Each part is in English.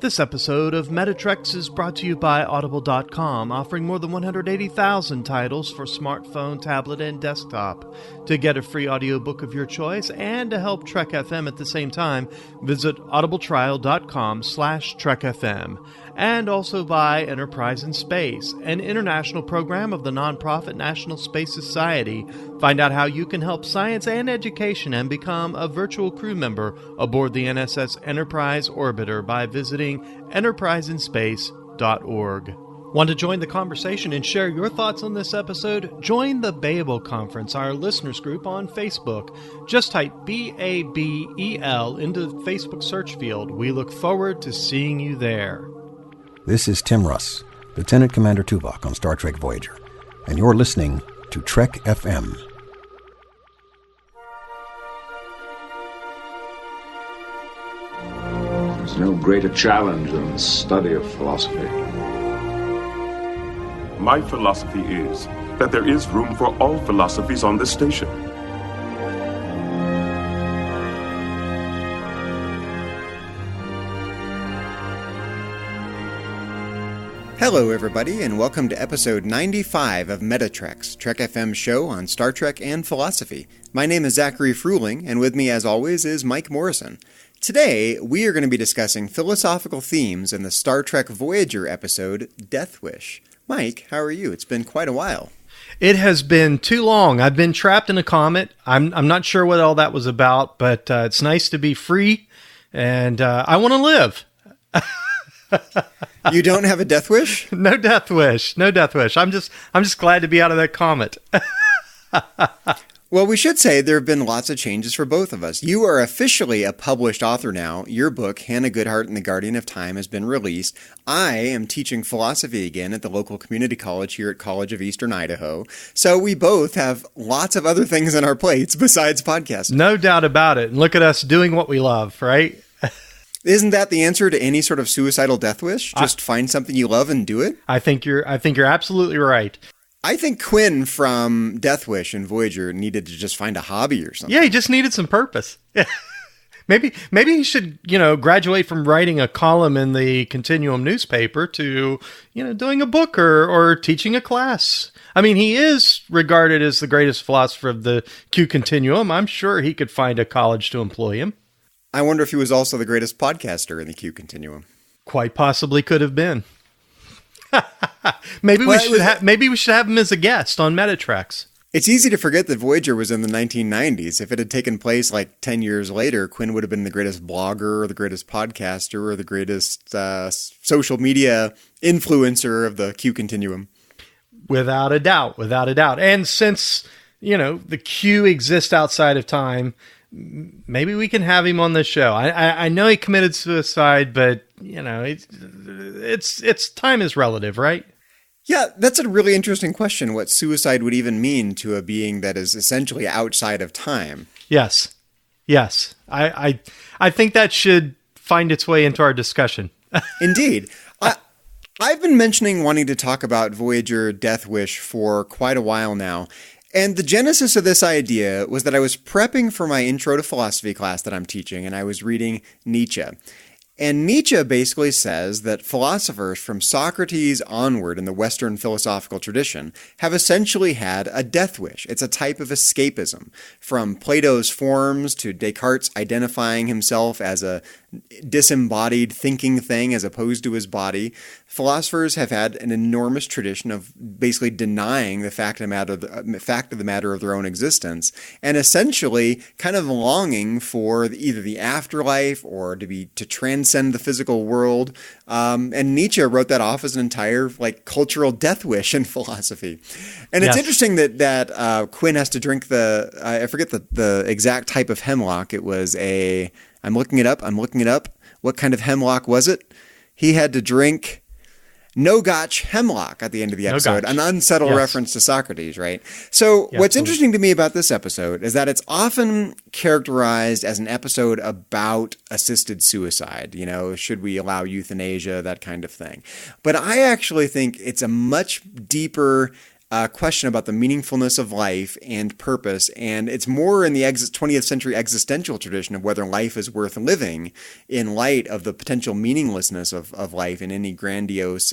This episode of Metatrex is brought to you by Audible.com, offering more than 180,000 titles for smartphone, tablet, and desktop. To get a free audiobook of your choice and to help Trek FM at the same time, visit audibletrial.com/trekfm. And also by Enterprise in Space, an international program of the nonprofit National Space Society. Find out how you can help science and education and become a virtual crew member aboard the NSS Enterprise Orbiter by visiting enterpriseinspace.org. Want to join the conversation and share your thoughts on this episode? Join the Babel Conference, our listeners group on Facebook. Just type BABEL into the Facebook search field. We look forward to seeing you there. This is Tim Russ, Lieutenant Commander Tuvok on Star Trek Voyager, and you're listening to Trek FM. There's no greater challenge than the study of philosophy. My philosophy is that there is room for all philosophies on this station. Hello, everybody, and welcome to episode 95 of Metatrex, Trek FM's show on Star Trek and philosophy. My name is Zachary Fruhling, and with me, as always, is Mike Morrison. Today, we are going to be discussing philosophical themes in the Star Trek Voyager episode, Death Wish. Mike, how are you? It's been quite a while. It has been too long. I've been trapped in a comet. I'm not sure what all that was about, but it's nice to be free, and I want to live. You don't have a death wish? No death wish. No death wish. I'm just glad to be out of that comet. Well, we should say there have been lots of changes for both of us. You are officially a published author now. Your book, Hannah Goodhart and the Guardian of Time, has been released. I am teaching philosophy again at the local community college here at College of Eastern Idaho. So we both have lots of other things on our plates besides podcasting. No doubt about it. And look at us doing what we love, right? Isn't that the answer to any sort of suicidal death wish? Just find something you love and do it? I think you're absolutely right. I think Quinn from Death Wish and Voyager needed to just find a hobby or something. Yeah, he just needed some purpose. Maybe he should, graduate from writing a column in the Continuum newspaper to, doing a book or teaching a class. I mean, he is regarded as the greatest philosopher of the Q Continuum. I'm sure he could find a college to employ him. I wonder if he was also the greatest podcaster in the Q Continuum. Quite possibly could have been. Maybe we should have him as a guest on Metatrex. It's easy to forget that Voyager was in the 1990s. If it had taken place like 10 years later, Quinn would have been the greatest blogger or the greatest podcaster or the greatest social media influencer of the Q Continuum. Without a doubt. And since, the Q exists outside of time, maybe we can have him on the show. I know he committed suicide, but it's time is relative, right? Yeah, that's a really interesting question. What suicide would even mean to a being that is essentially outside of time? Yes. I think that should find its way into our discussion. Indeed. I've been mentioning wanting to talk about Voyager Death Wish for quite a while now. And the genesis of this idea was that I was prepping for my intro to philosophy class that I'm teaching, and I was reading Nietzsche. And Nietzsche basically says that philosophers from Socrates onward in the Western philosophical tradition have essentially had a death wish. It's a type of escapism. From Plato's Forms to Descartes identifying himself as a disembodied thinking thing as opposed to his body, philosophers have had an enormous tradition of basically denying the fact of the matter of their own existence and essentially kind of longing for either the afterlife or to transcend the physical world. And Nietzsche wrote that off as an entire cultural death wish in philosophy. And it's interesting that Quinn has to drink I forget the exact type of hemlock. It was I'm looking it up. What kind of hemlock was it? He had to drink no-gotch hemlock at the end of the episode, an unsubtle reference to Socrates, right? So what's interesting to me about this episode is that it's often characterized as an episode about assisted suicide, should we allow euthanasia, that kind of thing. But I actually think it's a much deeper question about the meaningfulness of life and purpose, and it's more in the 20th century existential tradition of whether life is worth living in light of the potential meaninglessness of life in any grandiose,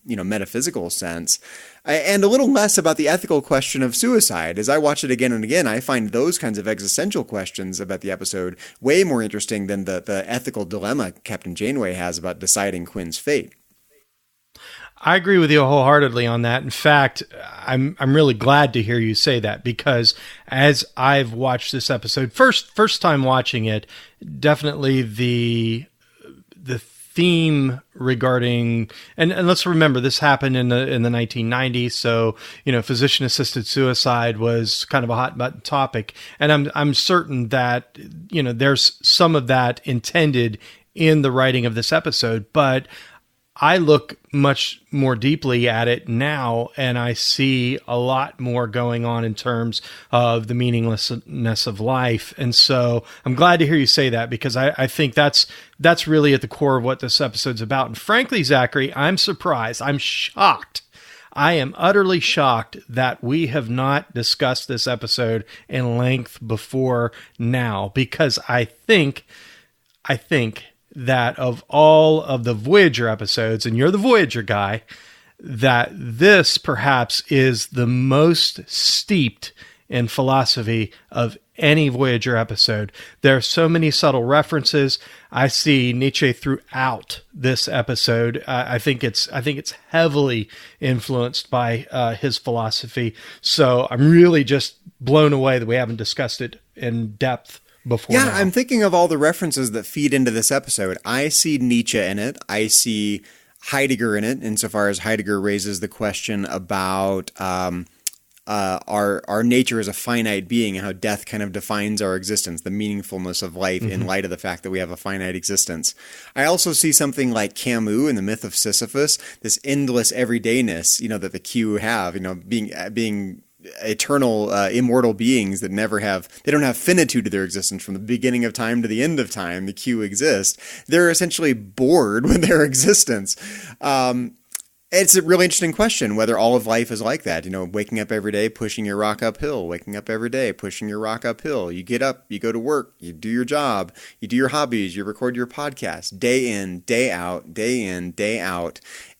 metaphysical sense, and a little less about the ethical question of suicide. As I watch it again and again, I find those kinds of existential questions about the episode way more interesting than the ethical dilemma Captain Janeway has about deciding Quinn's fate. I agree with you wholeheartedly on that. In fact, I'm really glad to hear you say that, because as I've watched this episode, first time watching it, definitely the theme regarding, and let's remember this happened in the 1990s, so physician assisted suicide was kind of a hot button topic, and I'm certain that there's some of that intended in the writing of this episode, but I look much more deeply at it now, and I see a lot more going on in terms of the meaninglessness of life. And so I'm glad to hear you say that, because I think that's really at the core of what this episode's about. And frankly, Zachary, I'm surprised. I'm shocked. I am utterly shocked that we have not discussed this episode in length before now, because I think that of all of the Voyager episodes, and you're the Voyager guy, that this perhaps is the most steeped in philosophy of any Voyager episode. There are so many subtle references. I see Nietzsche throughout this episode. I think it's heavily influenced by his philosophy. So I'm really just blown away that we haven't discussed it in depth before. Yeah, now. I'm thinking of all the references that feed into this episode. I see Nietzsche in it. I see Heidegger in it, insofar as Heidegger raises the question about our nature as a finite being, and how death kind of defines our existence, the meaningfulness of life in light of the fact that we have a finite existence. I also see something like Camus in the myth of Sisyphus, this endless everydayness, that the Q have, being eternal, immortal beings that they don't have finitude to their existence. From the beginning of time to the end of time, the Q exists. They're essentially bored with their existence. It's a really interesting question whether all of life is like that. Waking up every day, pushing your rock uphill, waking up every day, pushing your rock uphill. You get up, you go to work, you do your job, you do your hobbies, you record your podcast, day in, day out, day in, day out.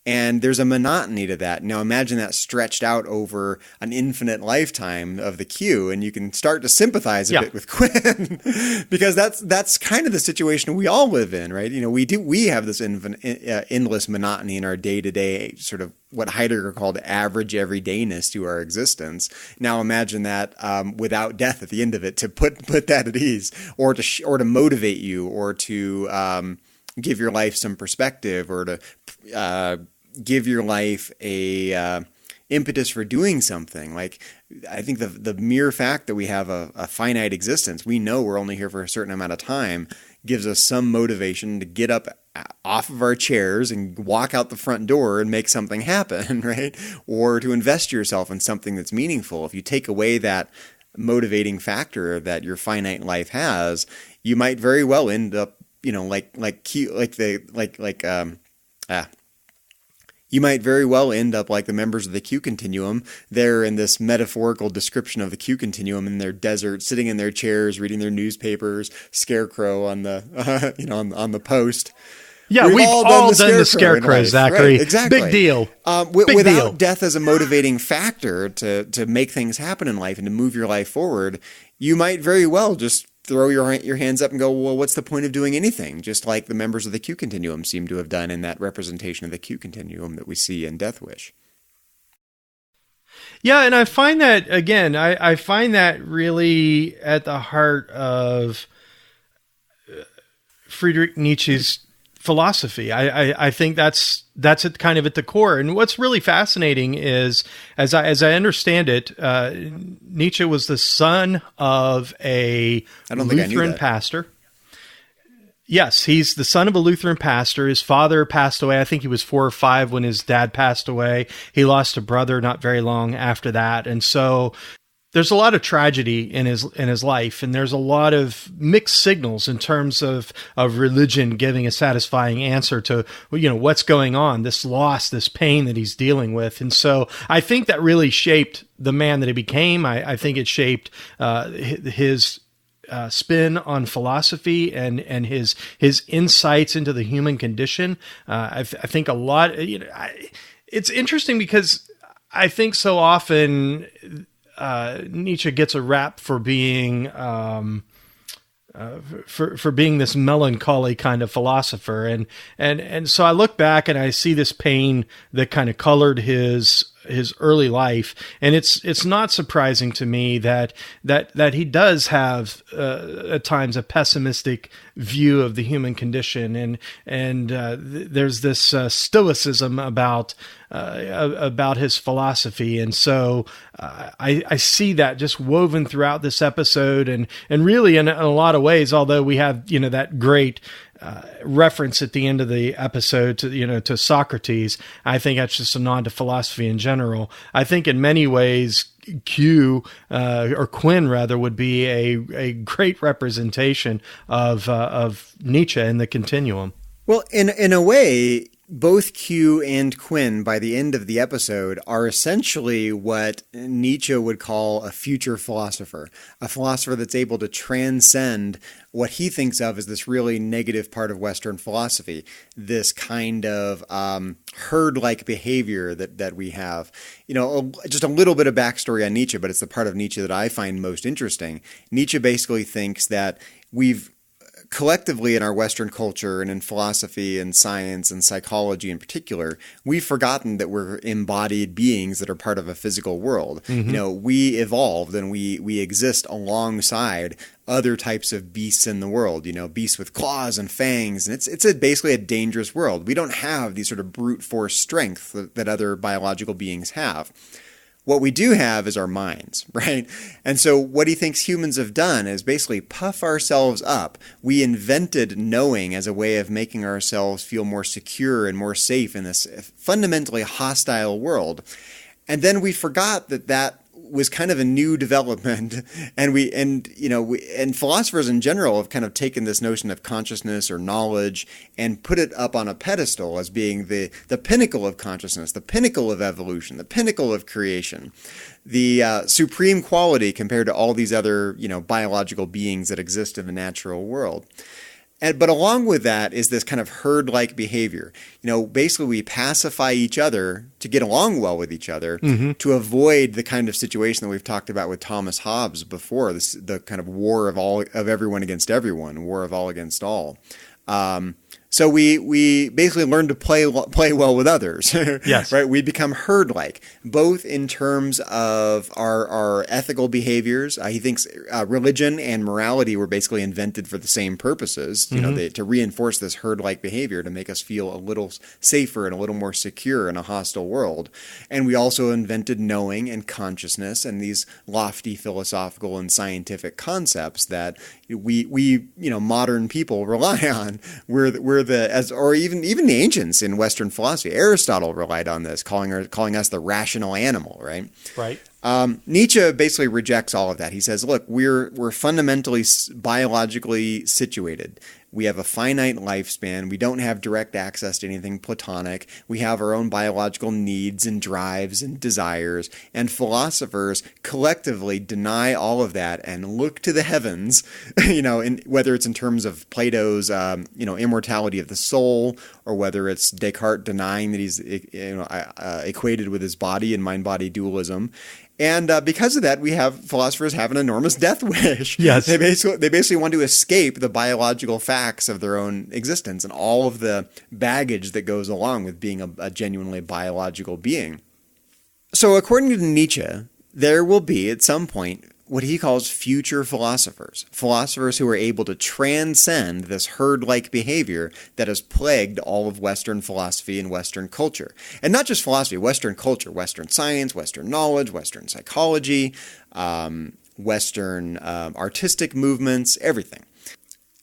And there's a monotony to that. Now imagine that stretched out over an infinite lifetime of the Q, and you can start to sympathize a bit with Quinn, because that's kind of the situation we all live in, right? We have this endless monotony in our day-to-day, sort of what Heidegger called average everydayness to our existence. Now imagine that without death at the end of it, to put that at ease, or to motivate you, or to give your life some perspective, or to give your life a impetus for doing something. Like, I think the mere fact that we have a finite existence, we know we're only here for a certain amount of time, gives us some motivation to get up off of our chairs and walk out the front door and make something happen, right? Or to invest yourself in something that's meaningful. If you take away that motivating factor that your finite life has, you might very well end up, you might very well end up like the members of the Q Continuum. They're in this metaphorical description of the Q Continuum in their desert, sitting in their chairs, reading their newspapers, scarecrow on the, on the post. Yeah, we've all done the scarecrow, Zachary. Right, exactly. Big deal. Without death as a motivating factor to make things happen in life and to move your life forward, you might very well just throw your hands up and go, well, what's the point of doing anything? Just like the members of the Q Continuum seem to have done in that representation of the Q Continuum that we see in Death Wish. Yeah, and I find that, again, I find that really at the heart of Friedrich Nietzsche's philosophy. I think that's it, kind of at the core. And what's really fascinating is, as I understand it, Nietzsche was the son of a Lutheran pastor. Yes, he's the son of a Lutheran pastor. His father passed away. I think he was 4 or 5 when his dad passed away. He lost a brother not very long after that. And so there's a lot of tragedy in his life, and there's a lot of mixed signals in terms of religion giving a satisfying answer to, you know, what's going on, this loss, this pain that he's dealing with. And so I think that really shaped the man that he became. I think it shaped his spin on philosophy and his insights into the human condition. I think a lot, you know, it's interesting because I think so often Nietzsche gets a rap for being for being this melancholy kind of philosopher, and so I look back and I see this pain that kind of colored his early life, and it's not surprising to me that he does have at times a pessimistic view of the human condition, and there's this stoicism about his philosophy, and so I see that just woven throughout this episode, and really in a lot of ways, although we have, you know, that great reference at the end of the episode to Socrates, I think that's just a nod to philosophy in general. I think in many ways Q or Quinn rather would be a great representation of Nietzsche in the continuum. Well, in a way, both Q and Quinn, by the end of the episode, are essentially what Nietzsche would call a future philosopher, a philosopher that's able to transcend what he thinks of as this really negative part of Western philosophy, this kind of herd-like behavior that we have. You know, just a little bit of backstory on Nietzsche, but it's the part of Nietzsche that I find most interesting. Nietzsche basically thinks that we've collectively in our Western culture and in philosophy and science and psychology in particular, we've forgotten that we're embodied beings that are part of a physical world. Mm-hmm. You know, we evolved and we exist alongside other types of beasts in the world, you know, beasts with claws and fangs. And it's basically a dangerous world. We don't have these sort of brute force strength that other biological beings have. What we do have is our minds, right? And so what he thinks humans have done is basically puff ourselves up. We invented knowing as a way of making ourselves feel more secure and more safe in this fundamentally hostile world. And then we forgot that was kind of a new development, and philosophers in general have kind of taken this notion of consciousness or knowledge and put it up on a pedestal as being the pinnacle of consciousness, the pinnacle of evolution, the pinnacle of creation, the supreme quality compared to all these other, you know, biological beings that exist in the natural world. But along with that is this kind of herd-like behavior. You know, basically we pacify each other to get along well with each other, mm-hmm. to avoid the kind of situation that we've talked about with Thomas Hobbes before, the kind of war of everyone against everyone, war of all against all. So we basically learn to play well with others. Yes. Right? We become herd-like, both in terms of our ethical behaviors. He thinks religion and morality were basically invented for the same purposes, you mm-hmm. know, to reinforce this herd-like behavior, to make us feel a little safer and a little more secure in a hostile world. And we also invented knowing and consciousness and these lofty philosophical and scientific concepts that we you know, modern people rely on. Even the ancients in Western philosophy, Aristotle relied on this, calling us the rational animal, right? Right. Nietzsche basically rejects all of that. He says, look, we're fundamentally biologically situated. We have a finite lifespan. We don't have direct access to anything platonic. We have our own biological needs and drives and desires. And philosophers collectively deny all of that and look to the heavens, you know, whether it's in terms of Plato's, immortality of the soul, or whether it's Descartes denying that he's, equated with his body in mind-body dualism. And because of that, we have philosophers have an enormous death wish. Yes. They basically want to escape the biological facts of their own existence and all of the baggage that goes along with being a genuinely biological being. So according to Nietzsche, there will be at some point what he calls future philosophers who are able to transcend this herd-like behavior that has plagued all of Western philosophy and Western culture. And not just philosophy, Western culture, Western science, Western knowledge, Western psychology, Western artistic movements, everything.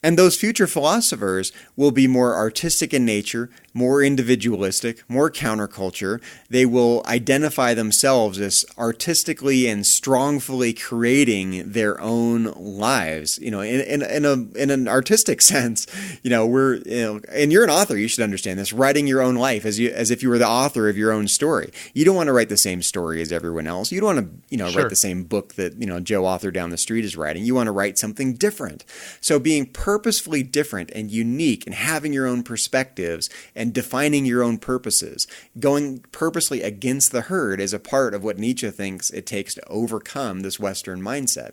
And those future philosophers will be more artistic in nature, more individualistic, more counterculture. They will identify themselves as artistically and strongfully creating their own lives. In an artistic sense, and you're an author. You should understand this. Writing your own life as if you were the author of your own story. You don't want to write the same story as everyone else. You don't want to, Sure. write the same book that Joe author down the street is writing. You want to write something different. So being purposefully different and unique and having your own perspectives and defining your own purposes, going purposely against the herd is a part of what Nietzsche thinks it takes to overcome this Western mindset.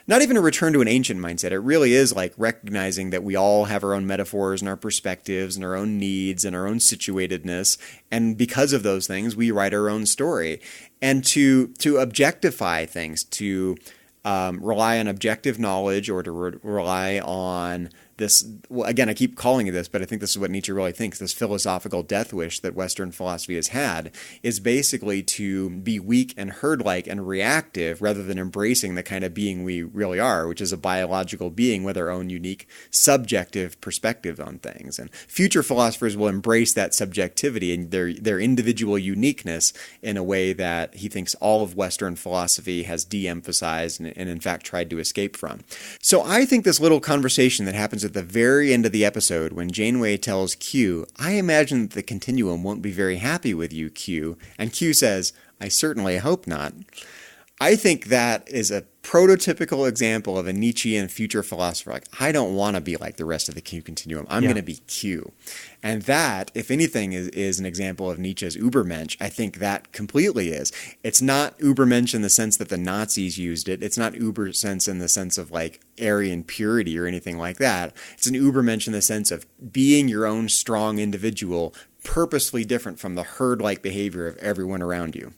Not even a return to an ancient mindset. It really is like recognizing that we all have our own metaphors and our perspectives and our own needs and our own situatedness. And because of those things, we write our own story. And to objectify things, to rely on objective knowledge or to rely on this, well, again, I keep calling it this, but I think this is what Nietzsche really thinks, this philosophical death wish that Western philosophy has had, is basically to be weak and herd-like and reactive rather than embracing the kind of being we really are, which is a biological being with our own unique subjective perspective on things. And future philosophers will embrace that subjectivity and their individual uniqueness in a way that he thinks all of Western philosophy has de-emphasized and in fact tried to escape from. So I think this little conversation that happens at the very end of the episode when Janeway tells Q, I imagine that the continuum won't be very happy with you, Q. And Q says, I certainly hope not. I think that is a prototypical example of a Nietzschean future philosopher. Like, I don't want to be like the rest of the Q continuum. I'm going to be Q. And that, if anything, is an example of Nietzsche's Übermensch. I think that completely is. It's not Übermensch in the sense that the Nazis used it. It's not Übersense in the sense of like Aryan purity or anything like that. It's an Übermensch in the sense of being your own strong individual, purposely different from the herd-like behavior of everyone around you.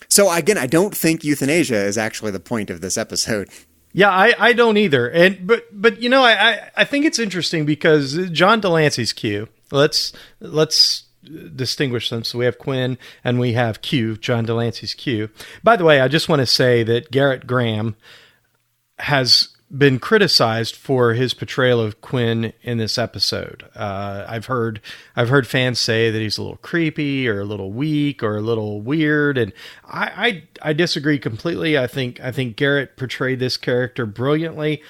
So again, I don't think euthanasia is actually the point of this episode. Yeah, I don't either. But I think it's interesting because John Delancey's Q. Let's distinguish them. So we have Quinn and we have Q, John Delancey's Q. By the way, I just want to say that Garrett Graham has been criticized for his portrayal of Quinn in this episode. I've heard fans say that he's a little creepy or a little weak or a little weird, and I disagree completely. I think Garrett portrayed this character brilliantly.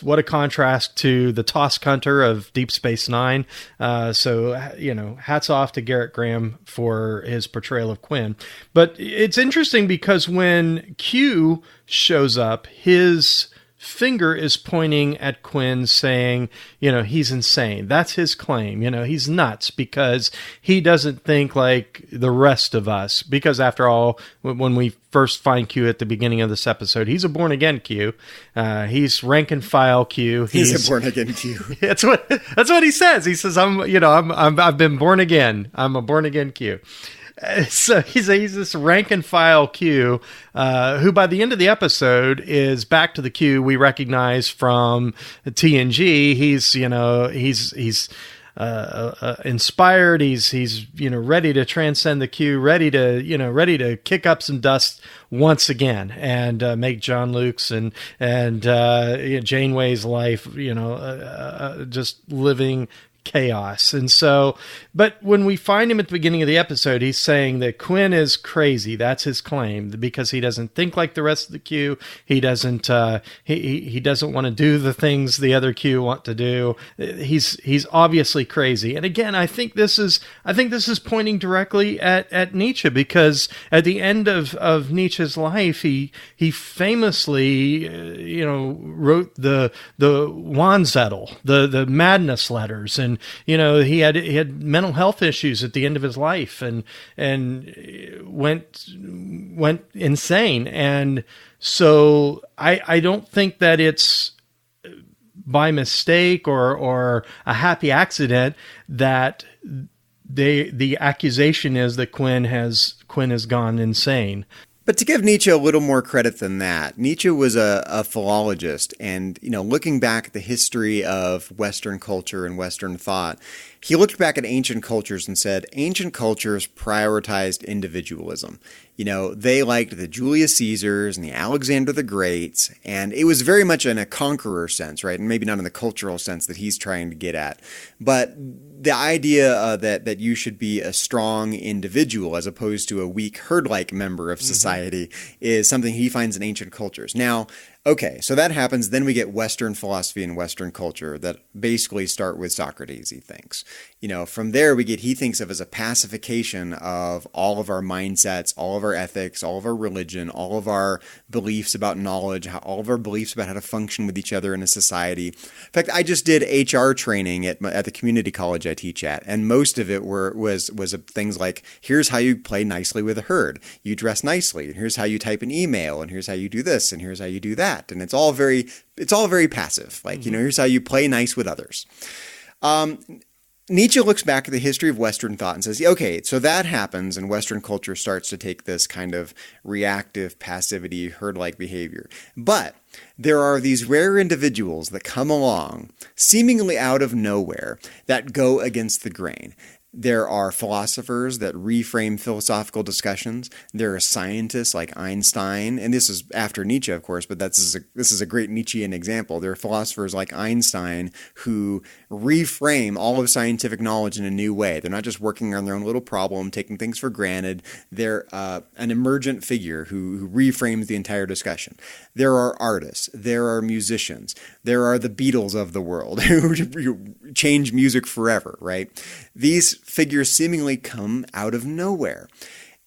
What a contrast to the Tosk Hunter of Deep Space Nine. So hats off to Garrett Graham for his portrayal of Quinn. But it's interesting because when Q shows up, his finger is pointing at Quinn saying, he's insane. That's his claim. He's nuts because he doesn't think like the rest of us. Because after all, when we first find Q at the beginning of this episode, he's a born again Q. He's rank and file Q. He's a born again Q. That's what he says. He says, I've been born again. I'm a born again Q. So he's this rank and file Q, who by the end of the episode is back to the Q we recognize from TNG. He's inspired. He's ready to transcend the Q, ready to kick up some dust once again and make John Luke's and Janeway's life just living chaos. And so, but when we find him at the beginning of the episode, he's saying that Quinn is crazy. That's his claim, because he doesn't think like the rest of the Q. He doesn't he doesn't want to do the things the other Q want to do. He's obviously crazy. And again, I think this is pointing directly at Nietzsche, because at the end of Nietzsche's life, he famously wrote the Wahnszettel, the madness letters, and he had mental health issues at the end of his life and went insane. And so I don't think that it's by mistake or a happy accident that the accusation is that Quinn has gone insane. But to give Nietzsche a little more credit than that, Nietzsche was a philologist, and looking back at the history of Western culture and Western thought, he looked back at ancient cultures and said ancient cultures prioritized individualism. They liked the Julius Caesars and the Alexander the Greats, and it was very much in a conqueror sense, right? And maybe not in the cultural sense that he's trying to get at. But the idea that you should be a strong individual as opposed to a weak herd-like member of society is something he finds in ancient cultures. Now, okay, so that happens. Then we get Western philosophy and Western culture that basically start with Socrates, he thinks. From there he thinks of as a pacification of all of our mindsets, all of our ethics, all of our religion, all of our beliefs about knowledge, all of our beliefs about how to function with each other in a society. In fact, I just did HR training at the community college I teach at, and most of it was things like, here's how you play nicely with a herd. You dress nicely, and here's how you type an email, and here's how you do this, and here's how you do that. And it's all very passive. Like, here's how you play nice with others. Nietzsche looks back at the history of Western thought and says, okay, so that happens and Western culture starts to take this kind of reactive passivity, herd-like behavior. But there are these rare individuals that come along seemingly out of nowhere that go against the grain. There are philosophers that reframe philosophical discussions. There are scientists like Einstein, and this is after Nietzsche, of course, but this is a great Nietzschean example. There are philosophers like Einstein who reframe all of scientific knowledge in a new way. They're not just working on their own little problem, taking things for granted. They're an emergent figure who reframes the entire discussion. There are artists. There are musicians. There are the Beatles of the world who change music forever, right? These figures seemingly come out of nowhere.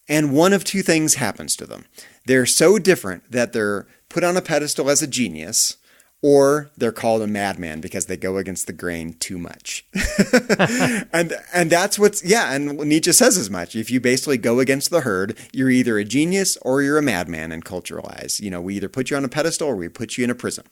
And one of two things happens to them. They're so different that they're put on a pedestal as a genius, or they're called a madman because they go against the grain too much. and that's and Nietzsche says as much. If you basically go against the herd, you're either a genius or you're a madman in cultural eyes. We either put you on a pedestal or we put you in a prison.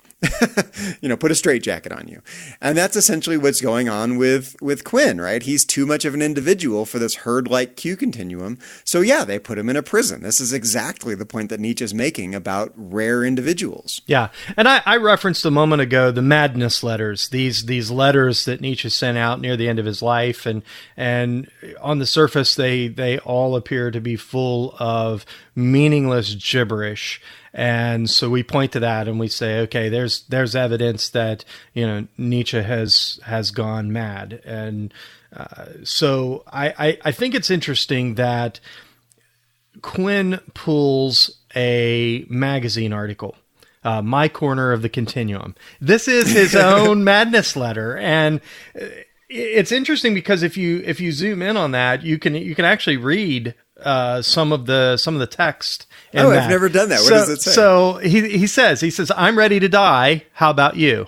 Put a straitjacket on you. And that's essentially what's going on with Quinn, right? He's too much of an individual for this herd-like Q continuum. So they put him in a prison. This is exactly the point that Nietzsche's making about rare individuals. Yeah. And I referenced a moment ago the madness letters, these letters that Nietzsche sent out near the end of his life, and on the surface they all appear to be full of meaningless gibberish. And so we point to that and we say, okay, there's evidence that Nietzsche has gone mad. And so I think it's interesting that Quinn pulls a magazine article. My corner of the continuum. This is his own madness letter, and it's interesting because if you zoom in on that, you can actually read some of the text. I've never done that. What does it say? So he says, "I'm ready to die. How about you?"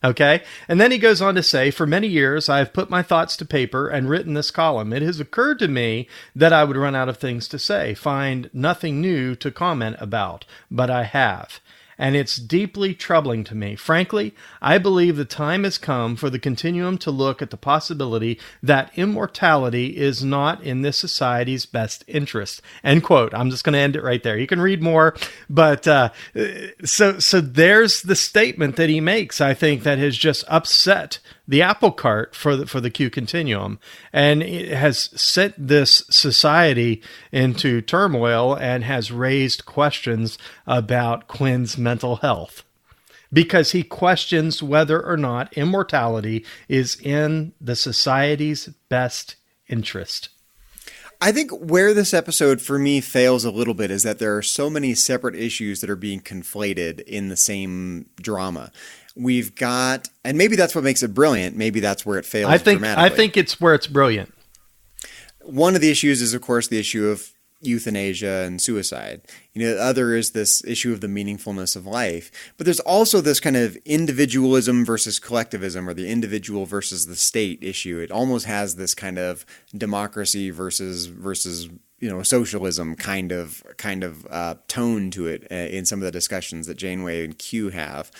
Okay. And then he goes on to say, "For many years, I have put my thoughts to paper and written this column. It has occurred to me that I would run out of things to say, find nothing new to comment about, but I have. And it's deeply troubling to me. Frankly, I believe the time has come for the continuum to look at the possibility that immortality is not in this society's best interest." End quote. I'm just going to end it right there. You can read more, but so there's the statement that he makes, I think, that has just upset the apple cart for the Q continuum, and it has set this society into turmoil and has raised questions about Quinn's mental health, because he questions whether or not immortality is in the society's best interest. I think where this episode for me fails a little bit is that there are so many separate issues that are being conflated in the same drama. We've got, and maybe that's what makes it brilliant. Maybe that's where it fails dramatically. I think it's where it's brilliant. One of the issues is, of course, the issue of euthanasia and suicide. The other is this issue of the meaningfulness of life. But there's also this kind of individualism versus collectivism, or the individual versus the state issue. It almost has this kind of democracy versus socialism kind of tone to it in some of the discussions that Janeway and Q have.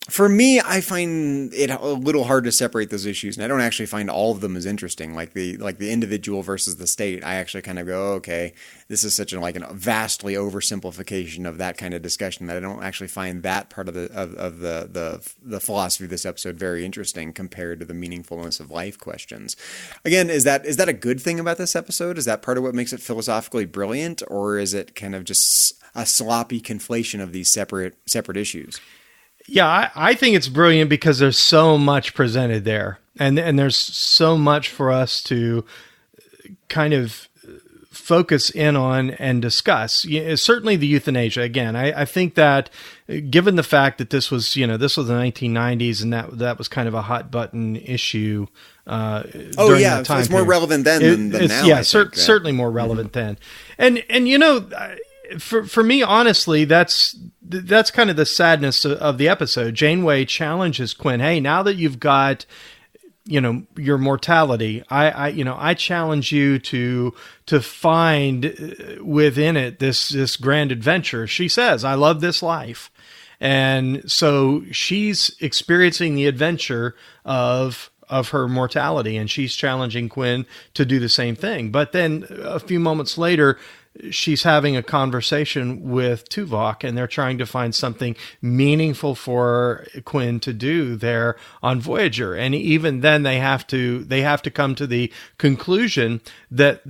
For me, I find it a little hard to separate those issues, and I don't actually find all of them as interesting. Like the individual versus the state, I actually kind of go, okay, this is such a vastly oversimplification of that kind of discussion that I don't actually find that part of the philosophy of this episode very interesting compared to the meaningfulness of life questions. Again, is that a good thing about this episode? Is that part of what makes it philosophically brilliant, or is it kind of just a sloppy conflation of these separate issues? Yeah, I think it's brilliant because there's so much presented there, and there's so much for us to kind of focus in on and discuss. Certainly the euthanasia. Again, I think that given the fact that this was the 1990s and that was kind of a hot button issue. During that time it's more relevant then than now. Yeah, certainly more relevant then. And for me, honestly, that's kind of the sadness of the episode. Janeway challenges Quinn, hey, now that you've got, your mortality, I challenge you to find within it this grand adventure. She says, I love this life. And so she's experiencing the adventure of her mortality, and she's challenging Quinn to do the same thing. But then a few moments later, she's having a conversation with Tuvok, and they're trying to find something meaningful for Quinn to do there on Voyager. And even then they have to come to the conclusion that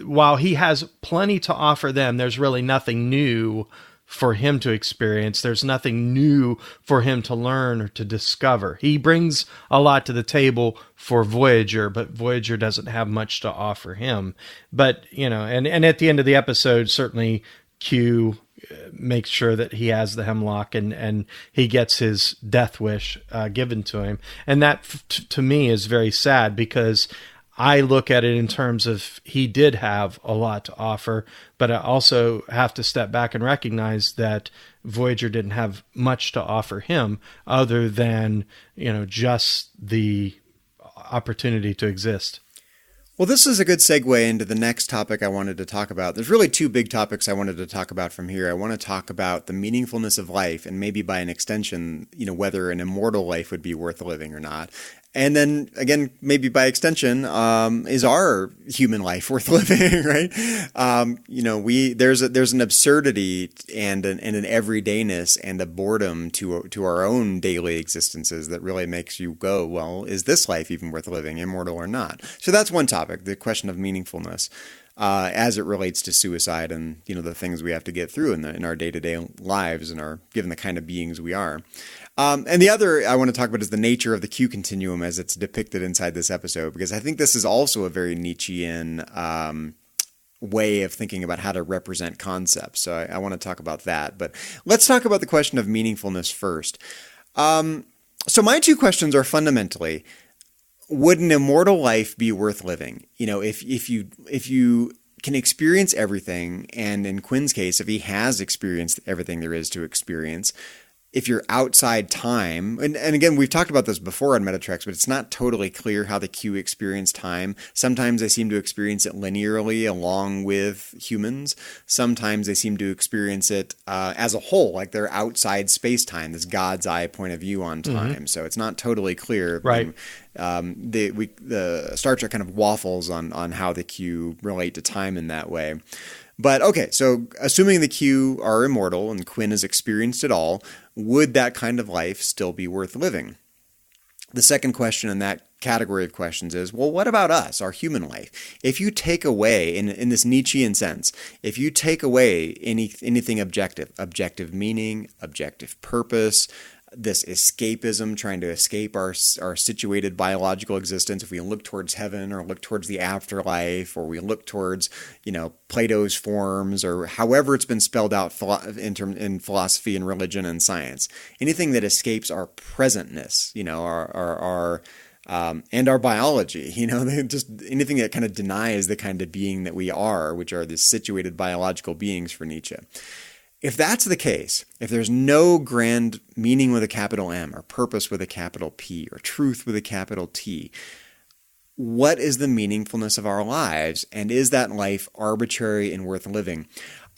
while he has plenty to offer them, there's really nothing new for him to experience. There's nothing new for him to learn or to discover. He brings a lot to the table for Voyager, but Voyager doesn't have much to offer him. But, and at the end of the episode, certainly Q makes sure that he has the hemlock and he gets his death wish given to him. And that, to me, is very sad, because I look at it in terms of he did have a lot to offer, but I also have to step back and recognize that Voyager didn't have much to offer him other than, just the opportunity to exist. Well, this is a good segue into the next topic I wanted to talk about. There's really two big topics I wanted to talk about from here. I want to talk about the meaningfulness of life, and maybe by an extension, whether an immortal life would be worth living or not. And then again, maybe by extension, is our human life worth living, right? There's an absurdity and an everydayness and a boredom to our own daily existences that really makes you go, well, is this life even worth living, immortal or not? So that's one topic, the question of meaningfulness, as it relates to suicide and the things we have to get through in our day-to-day lives and given the kind of beings we are. And the other I want to talk about is the nature of the Q Continuum as it's depicted inside this episode, because I think this is also a very Nietzschean way of thinking about how to represent concepts. So I want to talk about that. But let's talk about the question of meaningfulness first. So my two questions are fundamentally, would an immortal life be worth living? If you can experience everything, and in Quinn's case, if he has experienced everything there is to experience, if you're outside time, and again, we've talked about this before on Metatrex, but it's not totally clear how the Q experience time. Sometimes they seem to experience it linearly along with humans. Sometimes they seem to experience it as a whole, like they're outside space-time, this God's eye point of view on time. Mm-hmm. So it's not totally clear. Right. The Star Trek kind of waffles on how the Q relate to time in that way. But okay, so assuming the Q are immortal and Quinn has experienced it all, would that kind of life still be worth living? The second question in that category of questions is, well, what about us, our human life? If you take away, in this Nietzschean sense, if you take away anything objective meaning, objective purpose, this escapism, trying to escape our situated biological existence, if we look towards heaven or look towards the afterlife, or we look towards, Plato's forms, or however it's been spelled out in philosophy and religion and science, anything that escapes our presentness, and our biology, just anything that kind of denies the kind of being that we are, which are the situated biological beings for Nietzsche. If that's the case, if there's no grand meaning with a capital M, or purpose with a capital P, or truth with a capital T, what is the meaningfulness of our lives? And is that life arbitrary and worth living?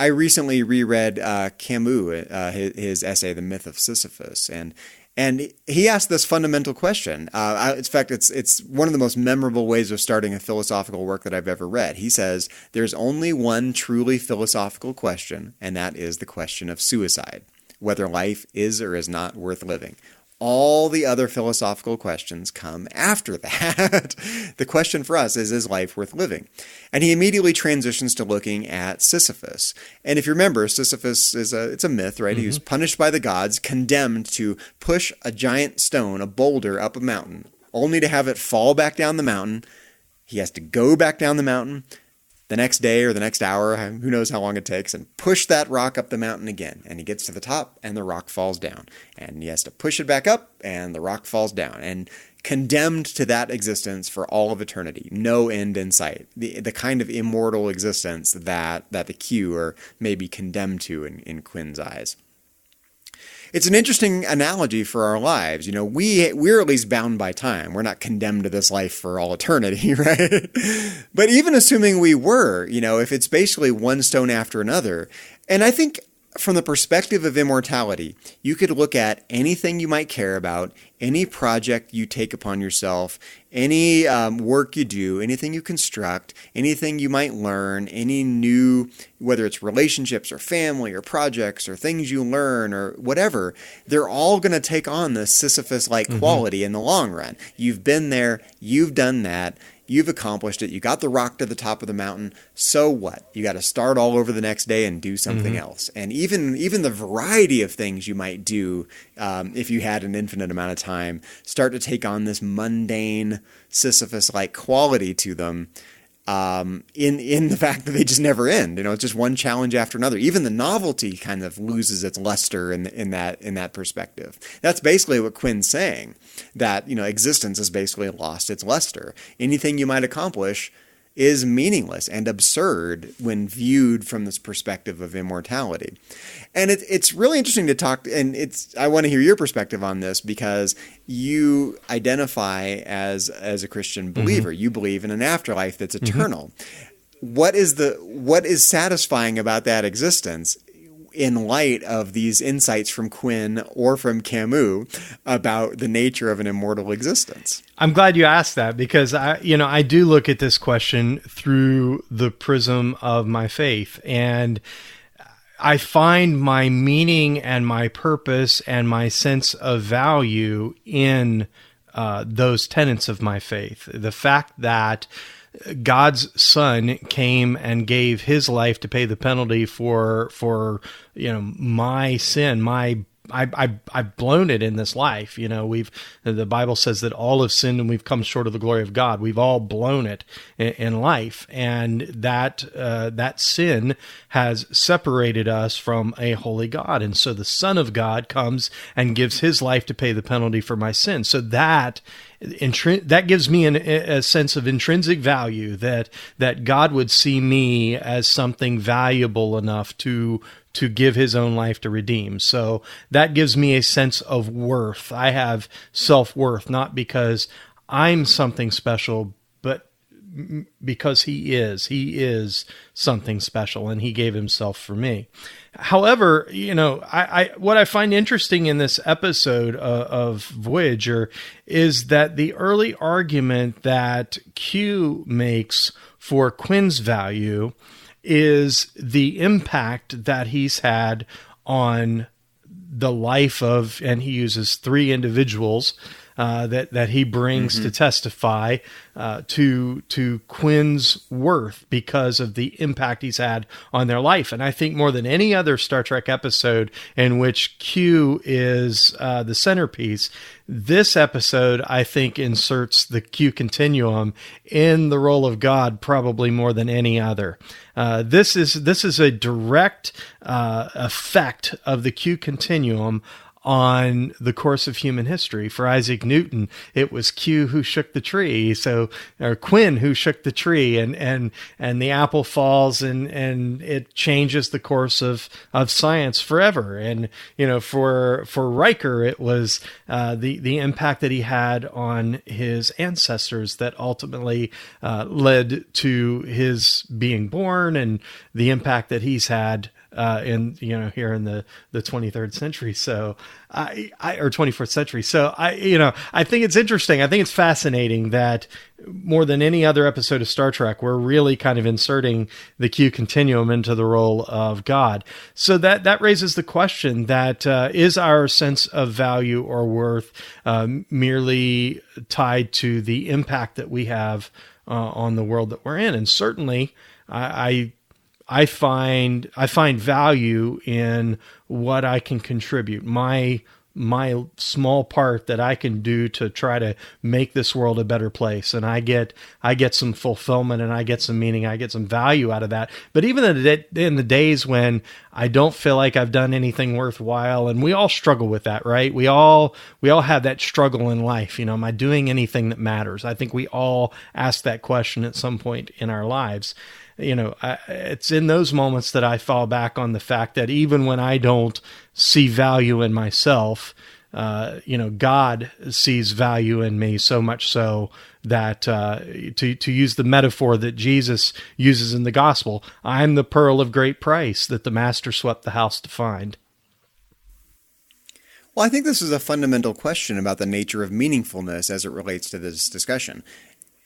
I recently reread Camus, his essay, The Myth of Sisyphus, and And he asked this fundamental question. In fact, it's one of the most memorable ways of starting a philosophical work that I've ever read. He says, there's only one truly philosophical question, and that is the question of suicide, whether life is or is not worth living. All the other philosophical questions come after that. The question for us is life worth living? And he immediately transitions to looking at Sisyphus. And if you remember, Sisyphus it's a myth, right? He was punished by the gods, condemned to push a giant stone, a boulder, up a mountain, only to have it fall back down the mountain. He has to go back down the mountain the next day or the next hour, who knows how long it takes, and push that rock up the mountain again. And he gets to the top and the rock falls down. And he has to push it back up and the rock falls down. And condemned to that existence for all of eternity. No end in sight. The kind of immortal existence that the Q are maybe condemned to in Quinn's eyes. It's an interesting analogy for our lives. You know, we're at least bound by time. We're not condemned to this life for all eternity, right? But even assuming we were, you know, if it's basically one stone after another, and I think from the perspective of immortality, you could look at anything you might care about, any project you take upon yourself, any work you do, anything you construct, anything you might learn, any new, whether it's relationships or family or projects or things you learn or whatever, they're all going to take on this Sisyphus-like quality in the long run. You've been there, you've done that, you've accomplished it, you got the rock to the top of the mountain, so what? You got to start all over the next day and do something else. And even the variety of things you might do, if you had an infinite amount of time, start to take on this mundane Sisyphus-like quality to them, in the fact that they just never end. You know, it's just one challenge after another. Even the novelty kind of loses its luster in that perspective. That's basically what Quinn's saying, that, you know, existence has basically lost its luster. Anything you might accomplish is meaningless and absurd when viewed from this perspective of immortality. And it's really interesting to talk, and I want to hear your perspective on this, because you identify as a Christian believer. You believe in an afterlife that's eternal. What is satisfying about that existence in light of these insights from Quinn or from Camus about the nature of an immortal existence? I'm glad you asked that, because I do look at this question through the prism of my faith, and I find my meaning and my purpose and my sense of value in those tenets of my faith. The fact that God's Son came and gave his life to pay the penalty for my sin, I've blown it in this life. You know, the Bible says that all have sinned and we've come short of the glory of God. We've all blown it in life, and that sin has separated us from a holy God. And so the Son of God comes and gives his life to pay the penalty for my sin. So that gives me a sense of intrinsic value, that God would see me as something valuable enough to give his own life to redeem. So that gives me a sense of worth. I have self-worth, not because I'm something special, but because he is something special, and he gave himself for me. However, you know, what I find interesting in this episode of Voyager is that the early argument that Q makes for Quinn's value is the impact that he's had on the life of, and he uses three individuals that he brings to testify to Quinn's worth because of the impact he's had on their life. And I think more than any other Star Trek episode in which Q is the centerpiece, this episode, I think, inserts the Q Continuum in the role of God probably more than any other. This is a direct effect of the Q Continuum on the course of human history. For Isaac Newton, it was Q who shook the tree, or Quinn who shook the tree, and the apple falls, and it changes the course of science forever. And you know, for Riker, it was the impact that he had on his ancestors that ultimately led to his being born, and the impact that he's had in here in the 23rd century. So or 24th century. So I think it's interesting. I think it's fascinating that more than any other episode of Star Trek, we're really kind of inserting the Q Continuum into the role of God. So that raises the question that is our sense of value or worth merely tied to the impact that we have on the world that we're in? And certainly, I find value in what I can contribute, my small part that I can do to try to make this world a better place. And I get some fulfillment, and I get some meaning, I get some value out of that. But even in the days when I don't feel like I've done anything worthwhile, and we all struggle with that, right? We all have that struggle in life. Am I doing anything that matters? I think we all ask that question at some point in our lives. It's in those moments that I fall back on the fact that even when I don't see value in myself, God sees value in me, so much so that to use the metaphor that Jesus uses in the gospel, I'm the pearl of great price that the master swept the house to find. Well, I think this is a fundamental question about the nature of meaningfulness as it relates to this discussion.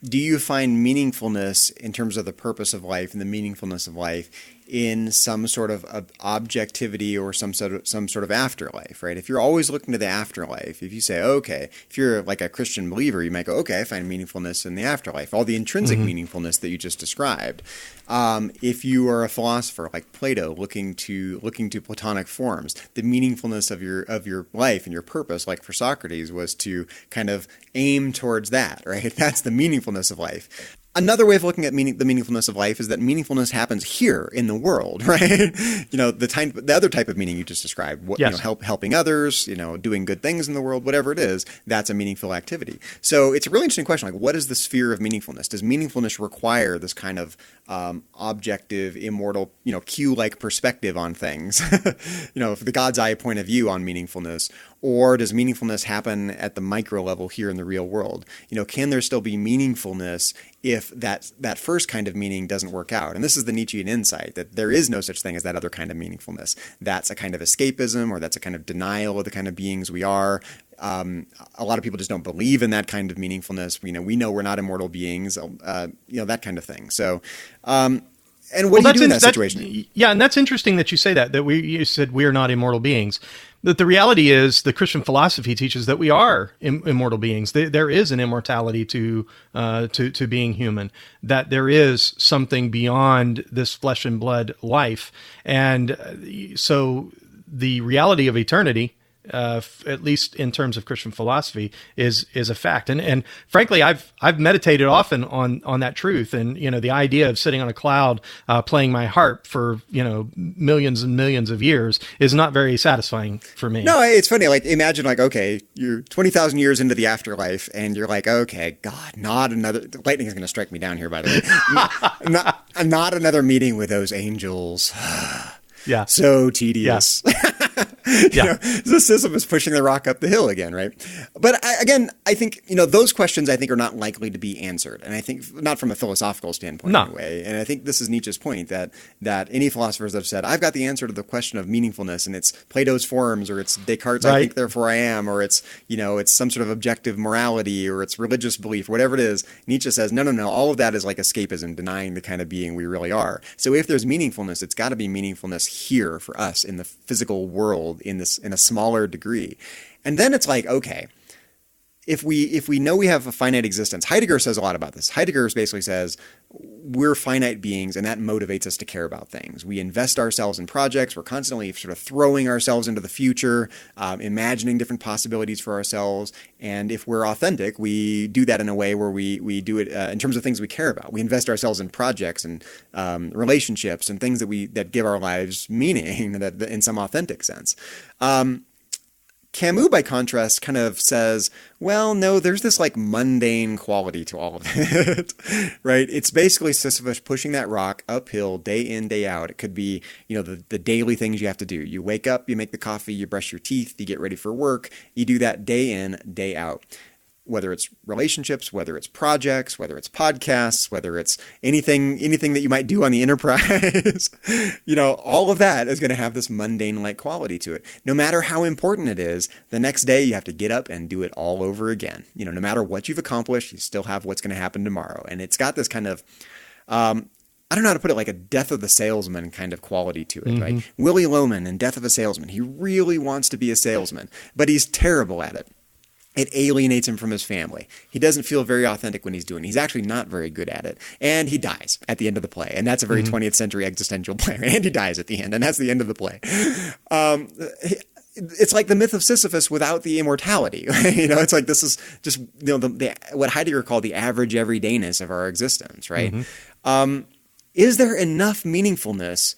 Do you find meaningfulness in terms of the purpose of life and the meaningfulness of life in some sort of objectivity or some sort of afterlife, right? If you're always looking to the afterlife, if you say, okay, if you're like a Christian believer, you might go, okay, I find meaningfulness in the afterlife, all the intrinsic meaningfulness that you just described. If you are a philosopher like Plato, looking to Platonic forms, the meaningfulness of your life and your purpose, like for Socrates, was to kind of aim towards that, right? That's the meaningfulness of life. Another way of looking at the meaningfulness of life is that meaningfulness happens here in the world, right? The other type of meaning you just described, yes. Helping others, doing good things in the world, whatever it is, that's a meaningful activity. So it's a really interesting question. Like, what is the sphere of meaningfulness? Does meaningfulness require this kind of objective, immortal, Q-like perspective on things? The God's eye point of view on meaningfulness, or does meaningfulness happen at the micro level here in the real world? Can there still be meaningfulness if that first kind of meaning doesn't work out? And this is the Nietzschean insight, that there is no such thing as that other kind of meaningfulness. That's a kind of escapism, or that's a kind of denial of the kind of beings we are. A lot of people just don't believe in that kind of meaningfulness. We know we're not immortal beings, that kind of thing. So, and what do you do in that situation? Yeah, and that's interesting that you say that you said we are not immortal beings. That the reality is the Christian philosophy teaches that we are immortal beings. There is an immortality to being human, that there is something beyond this flesh and blood life. And so the reality of eternity, at least in terms of Christian philosophy, is a fact. And frankly, I've meditated often on that truth. And, the idea of sitting on a cloud, playing my harp for, millions and millions of years is not very satisfying for me. No, it's funny. Like, imagine okay, you're 20,000 years into the afterlife and you're like, okay, God, not another, lightning is going to strike me down here, by the way. not another meeting with those angels. Yeah. So tedious. Yeah. The Sisyphus pushing the rock up the hill again, right? But I think, those questions I think are not likely to be answered. And I think not from a philosophical standpoint anyway. And I think this is Nietzsche's point that any philosophers that have said, I've got the answer to the question of meaningfulness, and it's Plato's forms, or it's Descartes' I think therefore I am, or it's, it's some sort of objective morality, or it's religious belief, whatever it is. Nietzsche says, no, all of that is like escapism, denying the kind of being we really are. So if there's meaningfulness, it's got to be meaningfulness here for us in the physical world, in a smaller degree. And then it's like, okay, if we know we have a finite existence, Heidegger says a lot about this. Heidegger basically says we're finite beings, and that motivates us to care about things. We invest ourselves in projects. We're constantly sort of throwing ourselves into the future, imagining different possibilities for ourselves. And if we're authentic, we do that in a way where we do it in terms of things we care about. We invest ourselves in projects and relationships and things that give our lives meaning that in some authentic sense. Camus, by contrast, kind of says, well, no, there's this like mundane quality to all of it, right? It's basically Sisyphus pushing that rock uphill day in, day out. It could be, the daily things you have to do. You wake up, you make the coffee, you brush your teeth, you get ready for work. You do that day in, day out. whether it's relationships, whether it's projects, whether it's podcasts, whether it's anything that you might do on the enterprise, all of that is going to have this mundane-like quality to it. No matter how important it is, the next day you have to get up and do it all over again. No matter what you've accomplished, you still have what's going to happen tomorrow. And it's got this kind of, I don't know how to put it, like a death of the salesman kind of quality to it, right? Willy Loman in Death of a Salesman. He really wants to be a salesman, but he's terrible at it. It alienates him from his family. He doesn't feel very authentic when he's doing it. He's actually not very good at it. And he dies at the end of the play. And that's a very 20th century existential play. And he dies at the end. And that's the end of the play. It's like the myth of Sisyphus without the immortality. It's like this is just what Heidegger called the average everydayness of our existence, right? Is there enough meaningfulness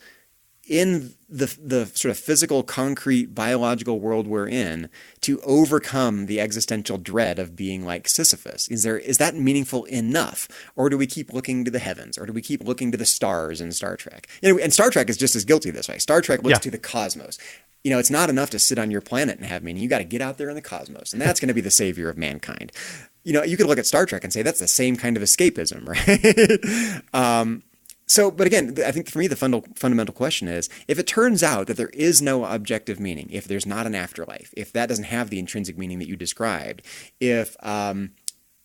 in the sort of physical, concrete, biological world we're in to overcome the existential dread of being like Sisyphus? Is that meaningful enough? Or do we keep looking to the heavens? Or do we keep looking to the stars in Star Trek? And Star Trek is just as guilty of this, right? Star Trek looks to the cosmos. It's not enough to sit on your planet and have meaning. You got to get out there in the cosmos. And that's going to be the savior of mankind. You could look at Star Trek and say that's the same kind of escapism, right? But again, I think for me, the fundamental question is, if it turns out that there is no objective meaning, if there's not an afterlife, if that doesn't have the intrinsic meaning that you described, if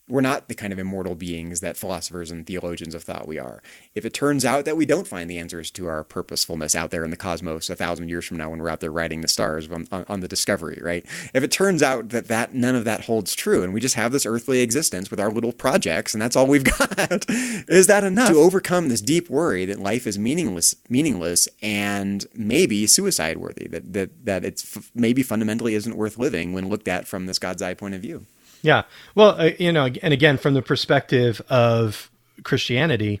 we're not the kind of immortal beings that philosophers and theologians have thought we are, if it turns out that we don't find the answers to our purposefulness out there in the cosmos 1,000 years from now when we're out there writing the stars on the Discovery, right? If it turns out that none of that holds true and we just have this earthly existence with our little projects and that's all we've got, is that enough to overcome this deep worry that life is meaningless and maybe suicide worthy, that it's maybe fundamentally isn't worth living when looked at from this God's eye point of view? Yeah. Well, and again, from the perspective of Christianity,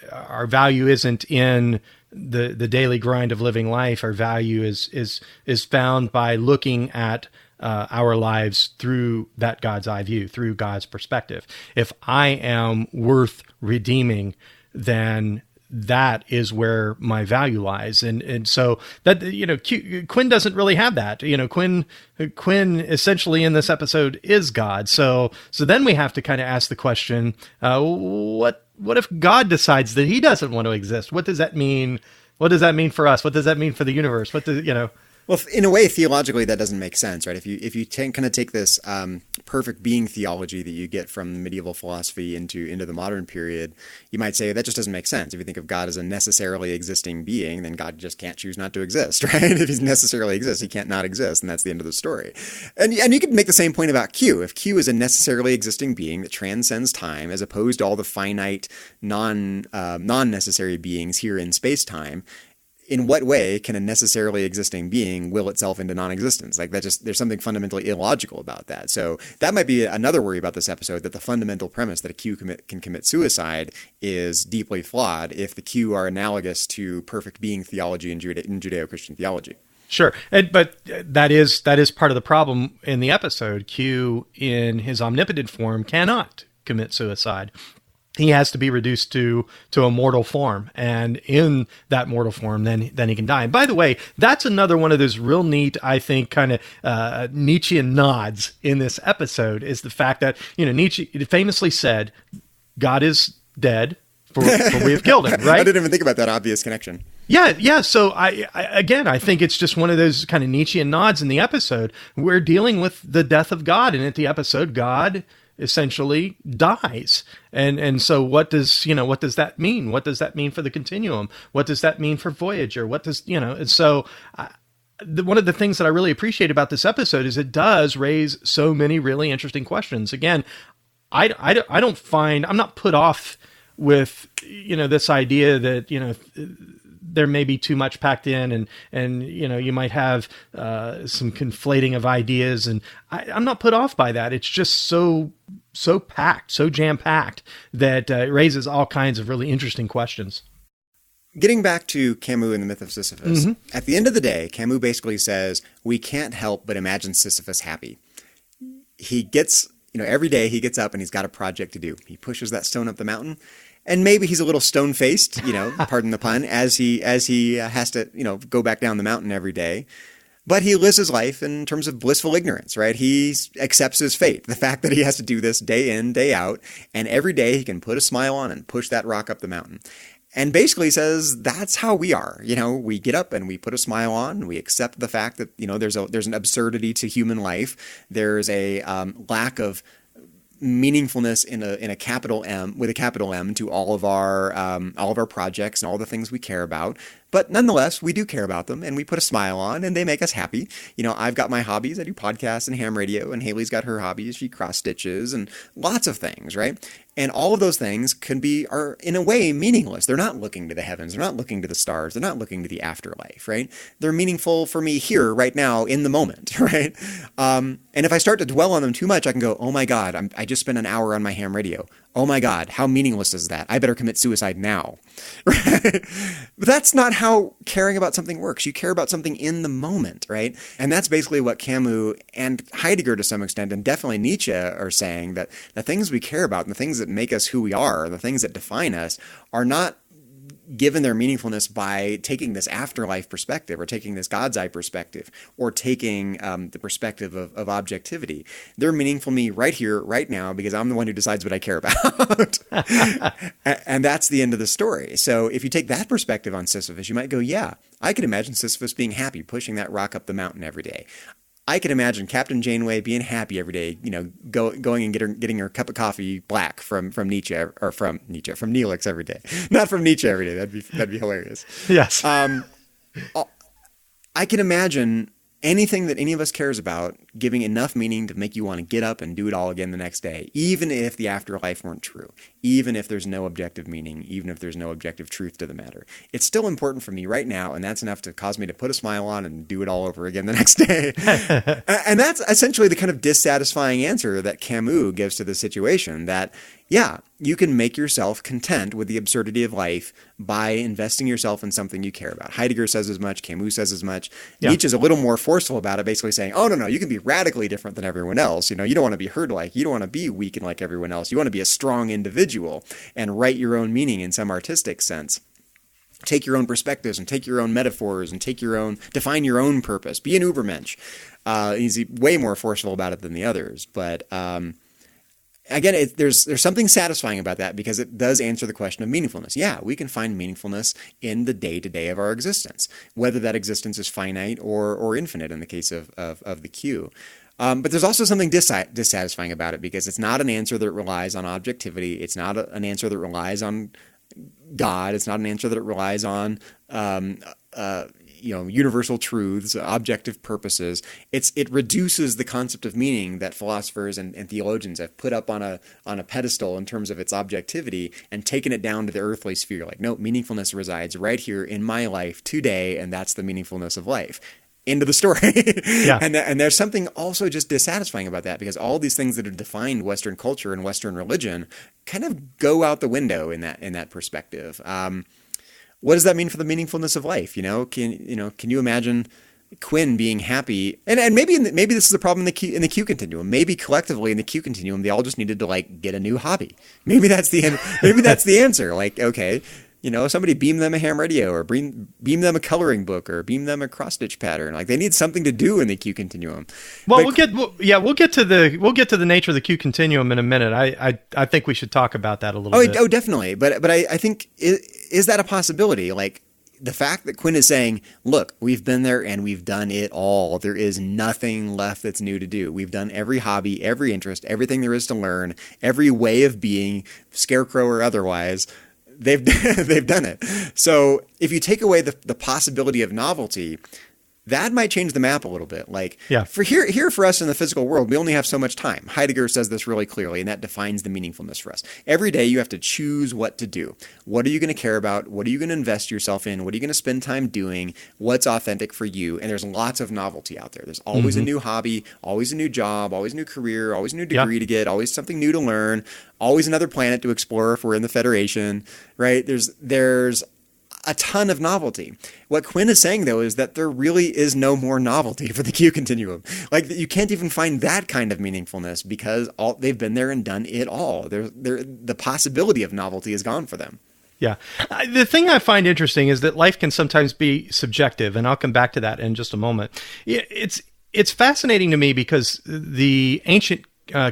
our value isn't in the daily grind of living life. Our value is found by looking at our lives through that God's eye view, through God's perspective. If I am worth redeeming, then that is where my value lies. And so that, Quinn doesn't really have that. Quinn essentially in this episode is God. So then we have to kind of ask the question, what if God decides that he doesn't want to exist? What does that mean? What does that mean for us? What does that mean for the universe? Well, in a way, theologically, that doesn't make sense, right? If you kind of take this perfect being theology that you get from medieval philosophy into the modern period, you might say that just doesn't make sense. If you think of God as a necessarily existing being, then God just can't choose not to exist, right? If he necessarily exists, he can't not exist, and that's the end of the story. And you could make the same point about Q. If Q is a necessarily existing being that transcends time, as opposed to all the finite, non-necessary beings here in space-time, in what way can a necessarily existing being will itself into non-existence? Like there's something fundamentally illogical about that. So that might be another worry about this episode, that the fundamental premise that a Q can commit suicide is deeply flawed if the Q are analogous to perfect being theology in Judeo-Christian theology. Sure. But that is part of the problem in the episode. Q in his omnipotent form cannot commit suicide. He has to be reduced to a mortal form, and in that mortal form, then he can die. And by the way, that's another one of those real neat, I think, kind of Nietzschean nods in this episode, is the fact that Nietzsche famously said, "God is dead, for we have killed him." Right? I didn't even think about that obvious connection. Yeah. So I think it's just one of those kind of Nietzschean nods in the episode. We're dealing with the death of God, and at the episode, God essentially dies. And so what does that mean? What does that mean for the continuum? What does that mean for Voyager? And so one of the things that I really appreciate about this episode is it does raise so many really interesting questions. Again, I'm not put off with, this idea that, there may be too much packed in and you might have some conflating of ideas, and I'm not put off by that. It's just so packed, so jam-packed that it raises all kinds of really interesting questions. Getting back to Camus and the myth of Sisyphus, at the end of the day, Camus basically says, we can't help but imagine Sisyphus happy. He gets, every day he gets up and he's got a project to do. He pushes that stone up the mountain. And maybe he's a little stone-faced, pardon the pun, as he has to, go back down the mountain every day. But he lives his life in terms of blissful ignorance, right? He accepts his fate, the fact that he has to do this day in, day out, and every day he can put a smile on and push that rock up the mountain. And basically says that's how we are. We get up and we put a smile on. We accept the fact that, there's an absurdity to human life. There's a lack of meaningfulness in a capital M, with a capital M, to all of our projects and all the things we care about. But nonetheless, we do care about them, and we put a smile on, and they make us happy. I've got my hobbies. I do podcasts and ham radio, and Haley's got her hobbies. She cross stitches and lots of things, right? And all of those things are in a way meaningless. They're not looking to the heavens. They're not looking to the stars. They're not looking to the afterlife, right? They're meaningful for me here, right now, in the moment, right? And if I start to dwell on them too much, I can go, oh my God, I just spent an hour on my ham radio. Oh my God, how meaningless is that? I better commit suicide now. Right? But that's not how caring about something works. You care about something in the moment, right? And that's basically what Camus and Heidegger to some extent, and definitely Nietzsche, are saying, that the things we care about and the things that make us who we are, the things that define us, are not given their meaningfulness by taking this afterlife perspective, or taking this God's eye perspective, or taking the perspective of objectivity. They're meaningful to me right here, right now, because I'm the one who decides what I care about. And that's the end of the story. So if you take that perspective on Sisyphus, you might go, yeah, I could imagine Sisyphus being happy pushing that rock up the mountain every day. I could imagine Captain Janeway being happy every day, going and getting her cup of coffee black from Nietzsche, or from Neelix every day. Not from Nietzsche every day. That'd be hilarious. Yes. I can imagine anything that any of us cares about giving enough meaning to make you want to get up and do it all again the next day, even if the afterlife weren't true, even if there's no objective meaning, even if there's no objective truth to the matter. It's still important for me right now, and that's enough to cause me to put a smile on and do it all over again the next day. And that's essentially the kind of dissatisfying answer that Camus gives to the situation, that, yeah, you can make yourself content with the absurdity of life by investing yourself in something you care about. Heidegger says as much. Camus says as much. Yeah. Nietzsche's a little more forceful about it, basically saying, oh, no, you can be radically different than everyone else. You don't want to be herd-like. You don't want to be weak and like everyone else. You want to be a strong individual and write your own meaning in some artistic sense. Take your own perspectives and take your own metaphors and define your own purpose. Be an Übermensch. He's way more forceful about it than the others. But again, there's something satisfying about that, because it does answer the question of meaningfulness. Yeah, we can find meaningfulness in the day-to-day of our existence, whether that existence is finite or infinite in the case of the Q. But there's also something dissatisfying about it, because it's not an answer that relies on objectivity. It's not an answer that relies on God. It's not an answer that relies on universal truths, objective purposes. It reduces the concept of meaning that philosophers and theologians have put up on a pedestal in terms of its objectivity, and taken it down to the earthly sphere. Like, no, meaningfulness resides right here in my life today, and that's the meaningfulness of life. End of the story. Yeah. And there's something also just dissatisfying about that, because all these things that have defined Western culture and Western religion kind of go out the window in that perspective. What does that mean for the meaningfulness of life? Can you imagine Quinn being happy? And maybe this is the problem in the Q Continuum. Maybe collectively in the Q Continuum, they all just needed to get a new hobby. Maybe that's the end. Maybe that's the answer. Okay, somebody beam them a ham radio, or beam them a coloring book, or beam them a cross stitch pattern. They need something to do in the Q Continuum. Well, we'll get to the nature of the Q Continuum in a minute. I think we should talk about that a little bit. Oh, definitely. But I think, is that a possibility? The fact that Quinn is saying, look, we've been there and we've done it all. There is nothing left that's new to do. We've done every hobby, every interest, everything there is to learn, every way of being, scarecrow or otherwise. They've done it. So if you take away the possibility of novelty, that might change the map a little bit. For here for us in the physical world, we only have so much time. Heidegger says this really clearly, and that defines the meaningfulness for us. Every day you have to choose what to do. What are you going to care about? What are you going to invest yourself in? What are you going to spend time doing? What's authentic for you? And there's lots of novelty out there. There's always a new hobby, always a new job, always a new career, always a new degree to get, always something new to learn, always another planet to explore if we're in the Federation, right? There's a ton of novelty. What Quinn is saying, though, is that there really is no more novelty for the Q Continuum. You can't even find that kind of meaningfulness, because they've been there and done it all. The possibility of novelty is gone for them. Yeah. The thing I find interesting is that life can sometimes be subjective, and I'll come back to that in just a moment. It's fascinating to me because the ancient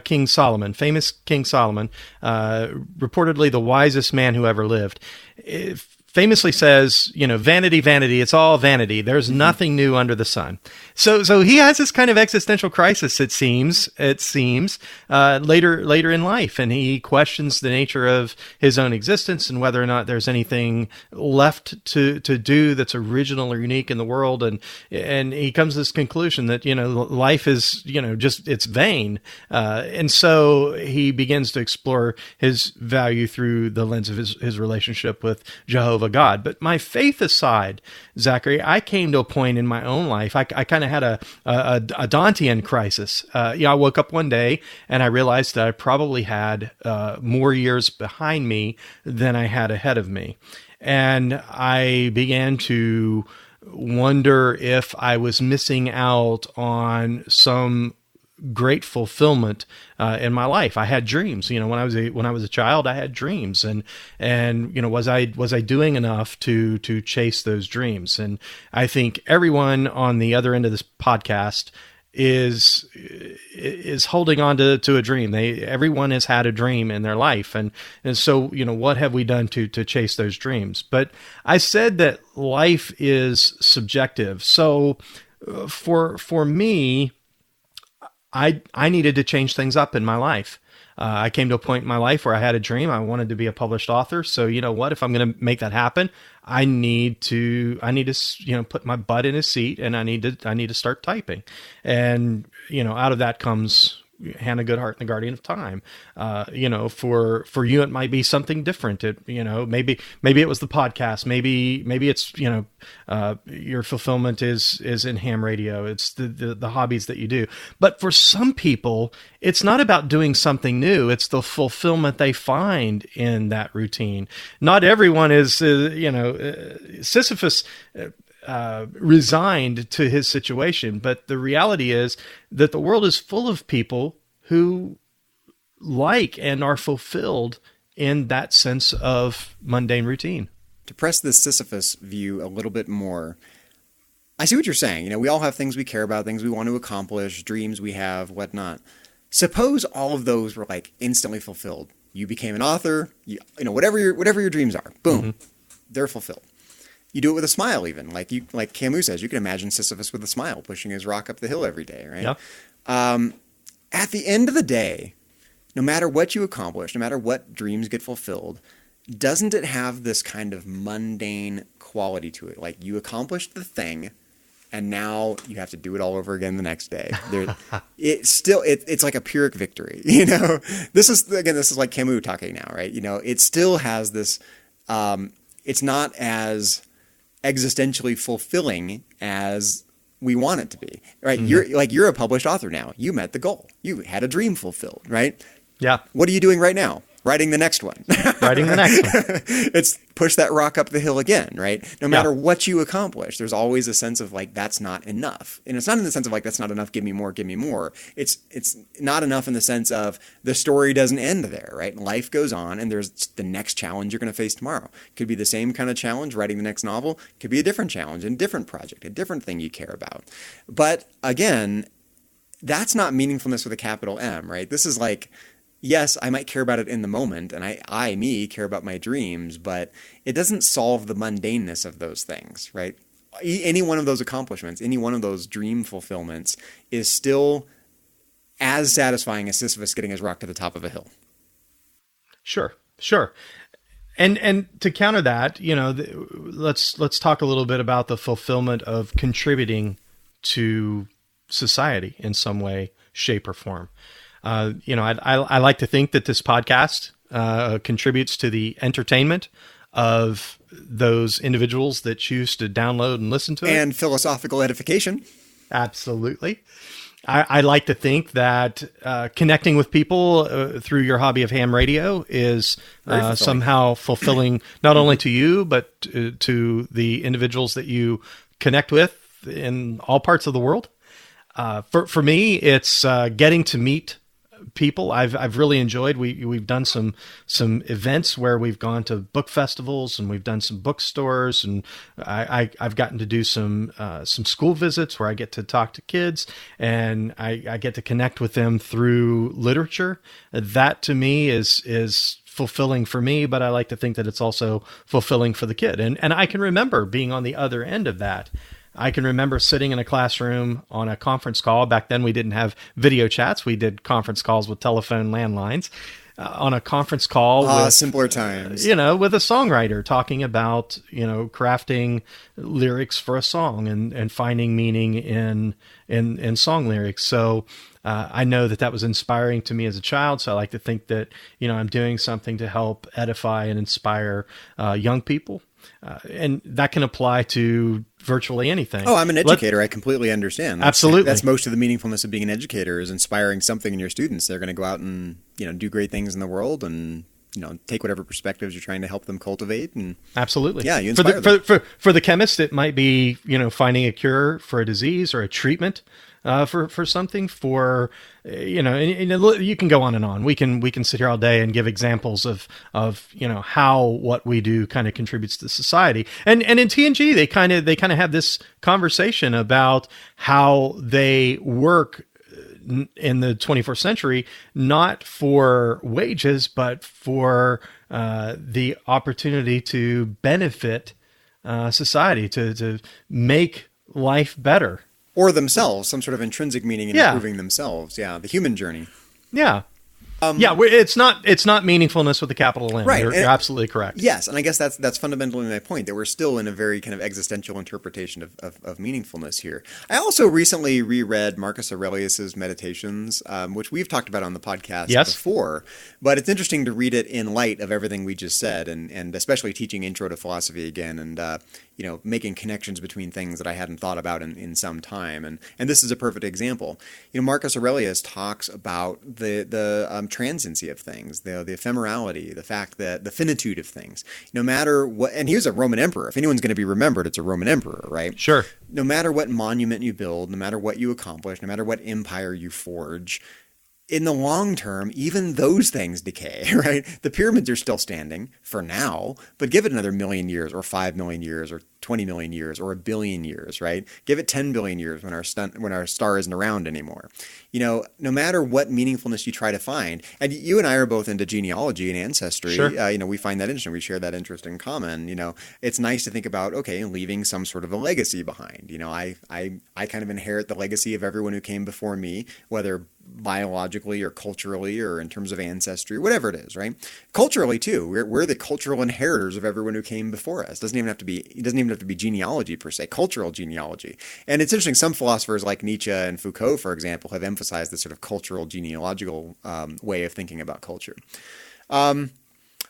King Solomon, famous King Solomon, reportedly the wisest man who ever lived, famously says, vanity, vanity, it's all vanity. There's nothing new under the sun. So he has this kind of existential crisis, it seems, later in life. And he questions the nature of his own existence and whether or not there's anything left to do that's original or unique in the world. And he comes to this conclusion that, life is, just, it's vain. And so he begins to explore his value through the lens of his relationship with Jehovah God. But my faith aside, Zachary, I came to a point in my own life, I kind of had a Dantean crisis. I woke up one day and I realized that I probably had more years behind me than I had ahead of me. And I began to wonder if I was missing out on some great fulfillment in my life. I had dreams. When I was a child, I had dreams, and was I doing enough to chase those dreams? And I think everyone on the other end of this podcast is holding on to a dream. Everyone has had a dream in their life, and so what have we done to chase those dreams? But I said that life is subjective. So for me, I needed to change things up in my life. I came to a point in my life where I had a dream. I wanted to be a published author. So what? If I'm going to make that happen, I need to put my butt in a seat, and I need to start typing. And out of that comes Hannah Goodhart and the Guardian of Time. For you, it might be something different. Maybe it was the podcast. Maybe it's, your fulfillment is in ham radio. It's the hobbies that you do. But for some people, it's not about doing something new. It's the fulfillment they find in that routine. Not everyone is, Sisyphus, resigned to his situation, but the reality is that the world is full of people who like and are fulfilled in that sense of mundane routine. To press this Sisyphus view a little bit more, I see what you're saying. We all have things we care about, things we want to accomplish, dreams we have, whatnot. Suppose all of those were instantly fulfilled. You became an author, whatever your dreams are, boom, they're fulfilled. You do it with a smile, even like Camus says. You can imagine Sisyphus with a smile, pushing his rock up the hill every day, right? Yeah. At the end of the day, no matter what you accomplish, no matter what dreams get fulfilled, doesn't it have this kind of mundane quality to it? Like you accomplished the thing, and now you have to do it all over again the next day. It's like a Pyrrhic victory. This is like Camus talking now, right? It still has this. It's not as existentially fulfilling as we want it to be, right? Mm-hmm. You're a published author now. You met the goal. You had a dream fulfilled, right? Yeah. What are you doing right now? Writing the next one. It's push that rock up the hill again, right? No matter what you accomplish, there's always a sense of that's not enough. And it's not in the sense of that's not enough, give me more, give me more. It's not enough in the sense of the story doesn't end there, right? Life goes on, and there's the next challenge you're going to face tomorrow. Could be the same kind of challenge, writing the next novel. Could be a different challenge, a different project, a different thing you care about. But again, that's not meaningfulness with a capital M, right? This is yes, I might care about it in the moment, and I care about my dreams, but it doesn't solve the mundaneness of those things, right? Any one of those accomplishments, any one of those dream fulfillments is still as satisfying as Sisyphus getting his rock to the top of a hill. Sure. And to counter that, let's talk a little bit about the fulfillment of contributing to society in some way, shape, or form. I like to think that this podcast contributes to the entertainment of those individuals that choose to download and listen to it. And philosophical edification. Absolutely. I like to think that connecting with people through your hobby of ham radio is somehow fulfilling not only to you, but to the individuals that you connect with in all parts of the world. For me, it's getting to meet people I've really enjoyed. We've done some events where we've gone to book festivals, and we've done some bookstores, and I've gotten to do some school visits where I get to talk to kids, and I get to connect with them through literature. That to me is fulfilling for me, but I like to think that it's also fulfilling for the kid. And I can remember being on the other end of that. I can remember sitting in a classroom on a conference call. Back then we didn't have video chats. We did conference calls with telephone landlines. On a conference call with simpler times, with a songwriter talking about, crafting lyrics for a song and finding meaning in song lyrics. So I know that was inspiring to me as a child. So I like to think that, I'm doing something to help edify and inspire young people. And that can apply to virtually anything. Oh, I'm an educator. I completely understand. Absolutely. That's most of the meaningfulness of being an educator, is inspiring something in your students. They're going to go out and, do great things in the world, and, take whatever perspectives you're trying to help them cultivate. And absolutely. Yeah, you inspire them. For the chemist, it might be, finding a cure for a disease or a treatment for something. For you can go on and on. We can sit here all day and give examples of how what we do kind of contributes to society. And in TNG, they kind of have this conversation about how they work in the 21st century, not for wages, but for the opportunity to benefit society, to make life better. Or themselves, some sort of intrinsic meaning in improving themselves. Yeah, the human journey. Yeah. It's not meaningfulness with a capital N. Right. You're absolutely correct. Yes, and I guess that's fundamentally my point, that we're still in a very kind of existential interpretation of meaningfulness here. I also recently reread Marcus Aurelius's Meditations, which we've talked about on the podcast before, but it's interesting to read it in light of everything we just said, and especially teaching Intro to Philosophy again, and making connections between things that I hadn't thought about in some time, and this is a perfect example. Marcus Aurelius talks about the transiency of things, the ephemerality, the fact that the finitude of things. No matter what, and he was a Roman emperor. If anyone's going to be remembered, it's a Roman emperor, right? Sure. No matter what monument you build, no matter what you accomplish, no matter what empire you forge, in the long term, even those things decay, right? The pyramids are still standing for now, but give it another 1,000,000 years, or 5 million years, or 20 million years, or 1 billion years, right? Give it 10 billion years when our star isn't around anymore. No matter what meaningfulness you try to find, and you and I are both into genealogy and ancestry. Sure. We find that interesting. We share that interest in common. It's nice to think about, okay, leaving some sort of a legacy behind. I kind of inherit the legacy of everyone who came before me, whether biologically or culturally or in terms of ancestry, whatever it is, right? Culturally too, we're the cultural inheritors of everyone who came before us. It doesn't even have to be genealogy per se, cultural genealogy. And it's interesting, some philosophers like Nietzsche and Foucault, for example, have emphasized this sort of cultural genealogical way of thinking about culture.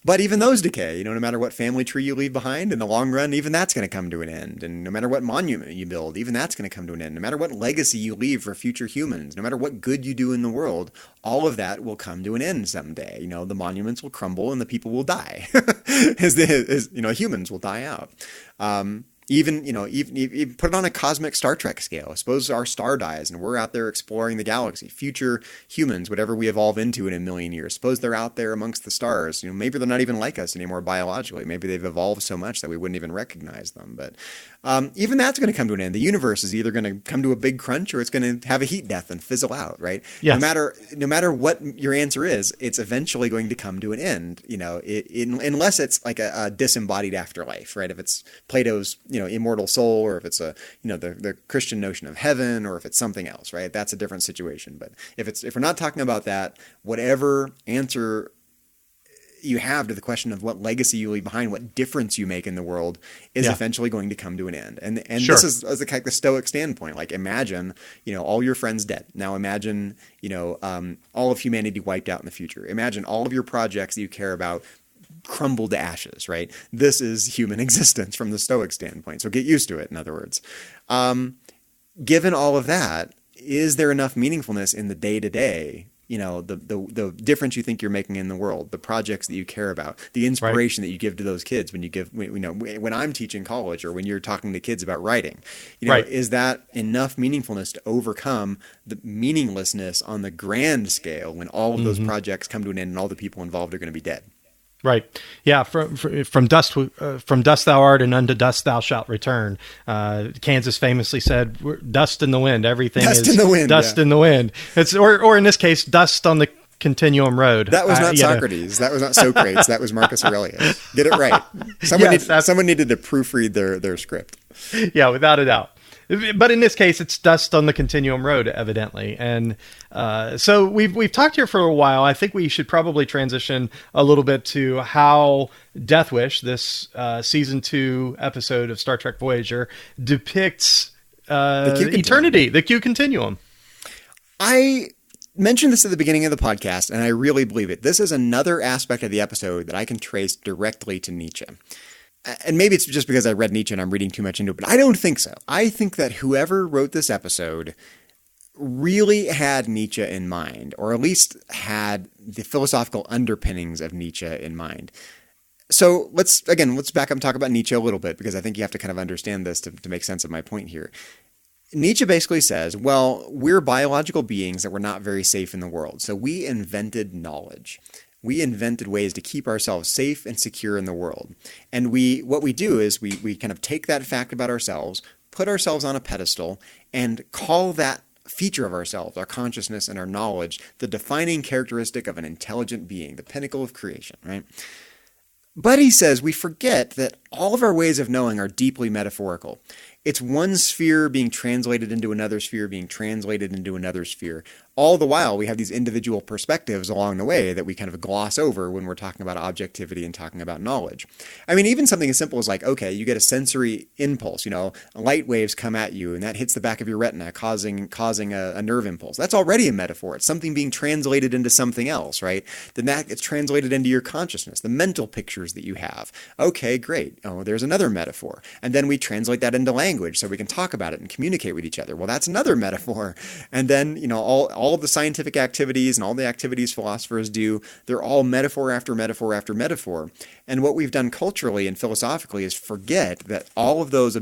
But even those decay, no matter what family tree you leave behind, in the long run, even that's going to come to an end. And no matter what monument you build, even that's going to come to an end. No matter what legacy you leave for future humans, no matter what good you do in the world, all of that will come to an end someday. The monuments will crumble and the people will die. Humans will die out. Even put it on a cosmic Star Trek scale. Suppose our star dies and we're out there exploring the galaxy. Future humans, whatever we evolve into in 1,000,000 years, suppose they're out there amongst the stars. Maybe they're not even like us anymore biologically. Maybe they've evolved so much that we wouldn't even recognize them. But even that's going to come to an end. The universe is either going to come to a big crunch or it's going to have a heat death and fizzle out, right? Yes. No matter what your answer is, it's eventually going to come to an end. Unless it's like a disembodied afterlife, right? If it's Plato's immortal soul, or if it's the Christian notion of heaven, or if it's something else, right? That's a different situation. But if we're not talking about that, whatever answer you have to the question of what legacy you leave behind, what difference you make in the world, is eventually going to come to an end. And Sure. This is as the Stoic standpoint. Like, imagine, all your friends dead. Now imagine, all of humanity wiped out in the future. Imagine all of your projects that you care about crumble to ashes, right? This is human existence from the Stoic standpoint. So get used to it, in other words. Given all of that, is there enough meaningfulness in the day-to-day the difference you think you're making in the world, the projects that you care about, the inspiration that you give to those kids when I'm teaching college or when you're talking to kids about writing, is that enough meaningfulness to overcome the meaninglessness on the grand scale when all of those projects come to an end and all the people involved are going to be dead? Right. Yeah. From dust thou art, and unto dust thou shalt return. Kansas famously said, "Dust in the wind. Everything dust is in the wind, dust in the wind." It's or in this case, dust on the continuum road. That was not Socrates. That was not Socrates. That was Marcus Aurelius. Get it right. Someone needed to proofread their script. Yeah, without a doubt. But in this case, it's dust on the continuum road, evidently. And so we've talked here for a while. I think we should probably transition a little bit to how Death Wish, this season 2 episode of Star Trek Voyager, depicts eternity, the Q Continuum. I mentioned this at the beginning of the podcast, and I really believe it. This is another aspect of the episode that I can trace directly to Nietzsche. And maybe it's just because I read Nietzsche and I'm reading too much into it, but I don't think so. I think that whoever wrote this episode really had Nietzsche in mind, or at least had the philosophical underpinnings of Nietzsche in mind. So let's back up and talk about Nietzsche a little bit, because I think you have to kind of understand this to make sense of my point here. Nietzsche basically says, well, we're biological beings that were not very safe in the world, so we invented knowledge. We invented ways to keep ourselves safe and secure in the world. And what we do is we kind of take that fact about ourselves, put ourselves on a pedestal, and call that feature of ourselves, our consciousness and our knowledge, the defining characteristic of an intelligent being, the pinnacle of creation, right? But he says we forget that all of our ways of knowing are deeply metaphorical. It's one sphere being translated into another sphere, being translated into another sphere. All the while, we have these individual perspectives along the way that we kind of gloss over when we're talking about objectivity and talking about knowledge. I mean, even something as simple as like, okay, you get a sensory impulse, light waves come at you and that hits the back of your retina, causing a nerve impulse. That's already a metaphor. It's something being translated into something else, right? Then that gets translated into your consciousness, the mental pictures that you have. Okay, great. Oh, there's another metaphor. And then we translate that into language so we can talk about it and communicate with each other. Well, that's another metaphor. And then, all of the scientific activities and all the activities philosophers do, they're all metaphor after metaphor after metaphor. And what we've done culturally and philosophically is forget that all of those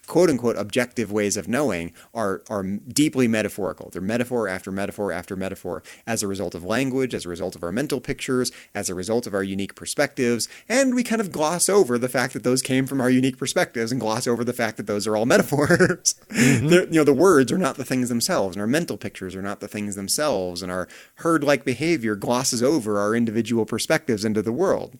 quote-unquote objective ways of knowing are deeply metaphorical. They're metaphor after metaphor after metaphor as a result of language, as a result of our mental pictures, as a result of our unique perspectives. And we kind of gloss over the fact that those came from our unique perspectives and gloss over the fact that those are all metaphors. Mm-hmm. The words are not the things themselves, and our mental pictures are not the things themselves, and our herd-like behavior glosses over our individual perspectives into the world.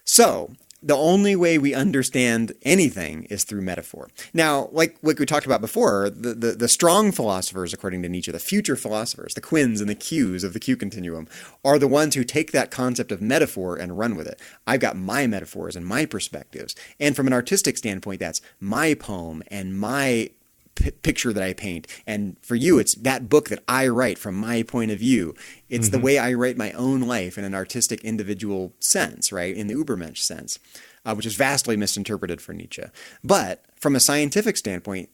So, the only way we understand anything is through metaphor. Now, like we talked about before, the strong philosophers, according to Nietzsche, the future philosophers, the Quinns and the Qs of the Q Continuum, are the ones who take that concept of metaphor and run with it. I've got my metaphors and my perspectives. And from an artistic standpoint, that's my poem and my picture that I paint. And for you, it's that book that I write from my point of view. It's the way I write my own life in an artistic individual sense, right? In the Übermensch sense, which is vastly misinterpreted for Nietzsche. But from a scientific standpoint,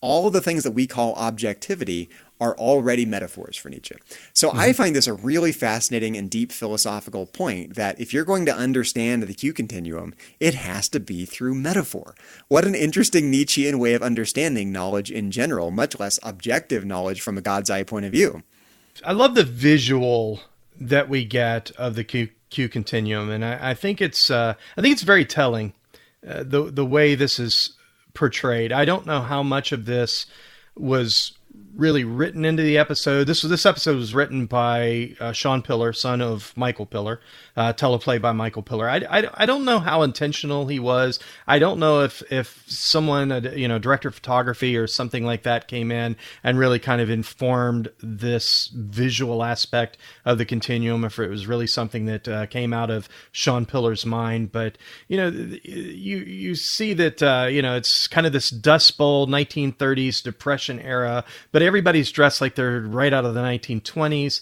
all of the things that we call objectivity are already metaphors for Nietzsche. So I find this a really fascinating and deep philosophical point that if you're going to understand the Q Continuum, it has to be through metaphor. What an interesting Nietzschean way of understanding knowledge in general, much less objective knowledge from a God's eye point of view. I love the visual that we get of the Q Continuum, and I think it's very telling the way this is portrayed. I don't know how much of this was really written into the episode. This episode was written by Sean Piller, son of Michael Piller, teleplay by Michael Piller. I don't know how intentional he was. I don't know if someone, director of photography or something like that came in and really kind of informed this visual aspect of the continuum, if it was really something that came out of Sean Piller's mind. But, you see that, it's kind of this Dust Bowl 1930s Depression era, but everybody's dressed like they're right out of the 1920s.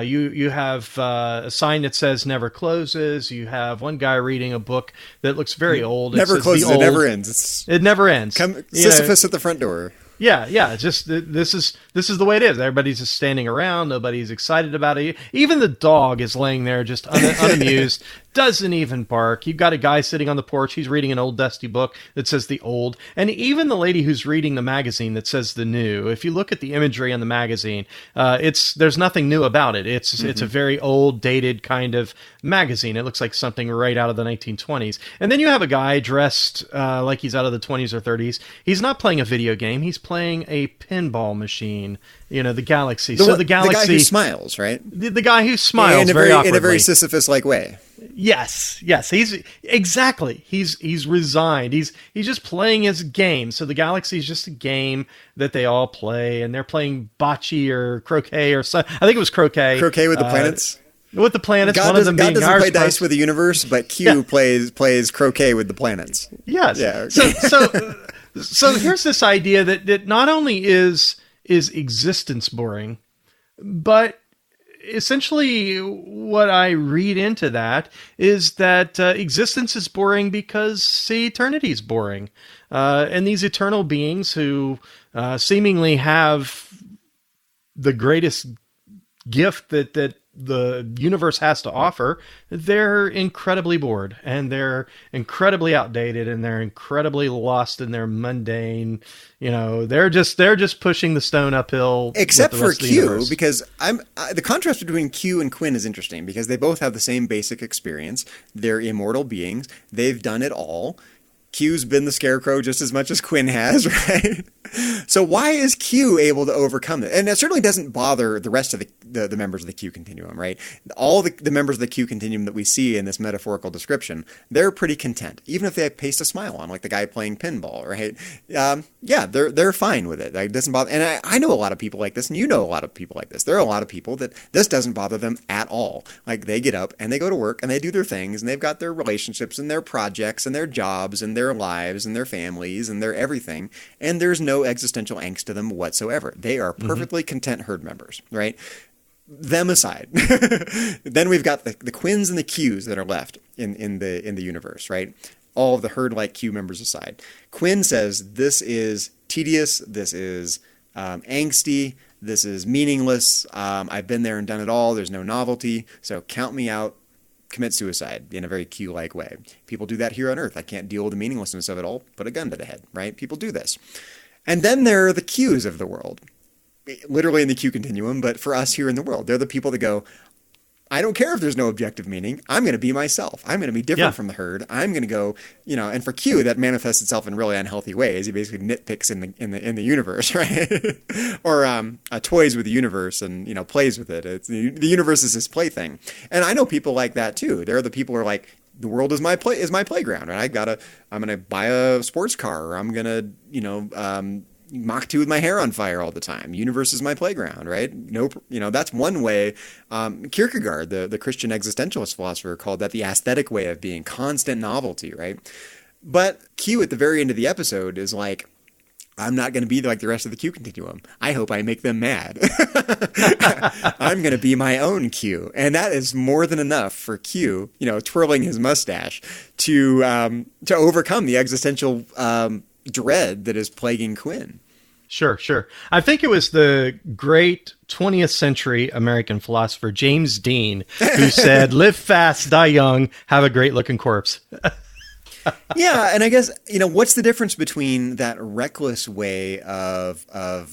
You have a sign that says never closes. You have one guy reading a book that looks very old. Never closes. It never ends. It never ends. Sisyphus at the front door. Yeah. Just this is the way it is. Everybody's just standing around. Nobody's excited about it. Even the dog is laying there just unamused. Doesn't even bark. You've got a guy sitting on the porch. He's reading an old dusty book that says the old. And even the lady who's reading the magazine that says the new. If you look at the imagery on the magazine, there's nothing new about it. It's a very old, dated kind of magazine. It looks like something right out of the 1920s. And then you have a guy dressed like he's out of the 20s or 30s. He's not playing a video game. He's playing a pinball machine. The Galaxy. The guy who smiles, right? The guy who smiles very awkwardly. In a very Sisyphus-like way. Yes. He's resigned. He's just playing his game. So the Galaxy is just a game that they all play, and they're playing bocce or croquet or something. I think it was croquet. Croquet with the planets. With the planets. God one of them doesn't being play dice with the universe, but Q plays croquet with the planets. Yes. Yeah. So here's this idea that not only is existence boring, but essentially what I read into that is that existence is boring because eternity is boring. And these eternal beings who seemingly have the greatest gift that the universe has to offer, they're incredibly bored, and they're incredibly outdated, and they're incredibly lost in their mundane. They're just pushing the stone uphill. Except for Q, because the contrast between Q and Quinn is interesting because they both have the same basic experience. They're immortal beings. They've done it all. Q's been the Scarecrow just as much as Quinn has, right? So why is Q able to overcome it? And it certainly doesn't bother the rest of the members of the Q Continuum, right? All the members of the Q Continuum that we see in this metaphorical description, they're pretty content, even if they paste a smile on, like the guy playing pinball, right? They're fine with it. It doesn't bother. And I know a lot of people like this, and you know a lot of people like this. There are a lot of people that this doesn't bother them at all. Like they get up and they go to work and they do their things, and they've got their relationships and their projects and their jobs and their lives and their families and their everything, and there's no existential angst to them whatsoever. They are perfectly content herd members, right? Them aside. Then we've got the Quinns and the Qs that are left in the universe, right? All of the herd-like Q members aside. Quinn says, this is tedious, this is angsty, this is meaningless, I've been there and done it all, there's no novelty, so count me out. Commit suicide in a very Q-like way. People do that here on Earth. I can't deal with the meaninglessness of it all. Put a gun to the head, right? People do this. And then there are the Qs of the world. Literally in the Q Continuum, but for us here in the world. They're the people that go, I don't care if there's no objective meaning. I'm going to be myself. I'm going to be different from the herd. I'm going to go, and for Q, that manifests itself in really unhealthy ways. He basically nitpicks in the universe, right? Or toys with the universe and, plays with it. The universe is his plaything. And I know people like that too. They're the people who are like, the world is my playground, right? I'm going to buy a sports car, or I'm going to, Mach 2 with my hair on fire all the time. Universe is my playground, right? No, that's one way. Kierkegaard, the Christian existentialist philosopher, called that the aesthetic way of being, constant novelty, right? But Q at the very end of the episode is like, I'm not going to be like the rest of the Q Continuum. I hope I make them mad. I'm going to be my own Q. And that is more than enough for Q, twirling his mustache to overcome the existential dread that is plaguing Quinn. Sure. I think it was the great 20th century American philosopher James Dean who said, live fast, die young, have a great looking corpse. Yeah, and I guess, what's the difference between that reckless way of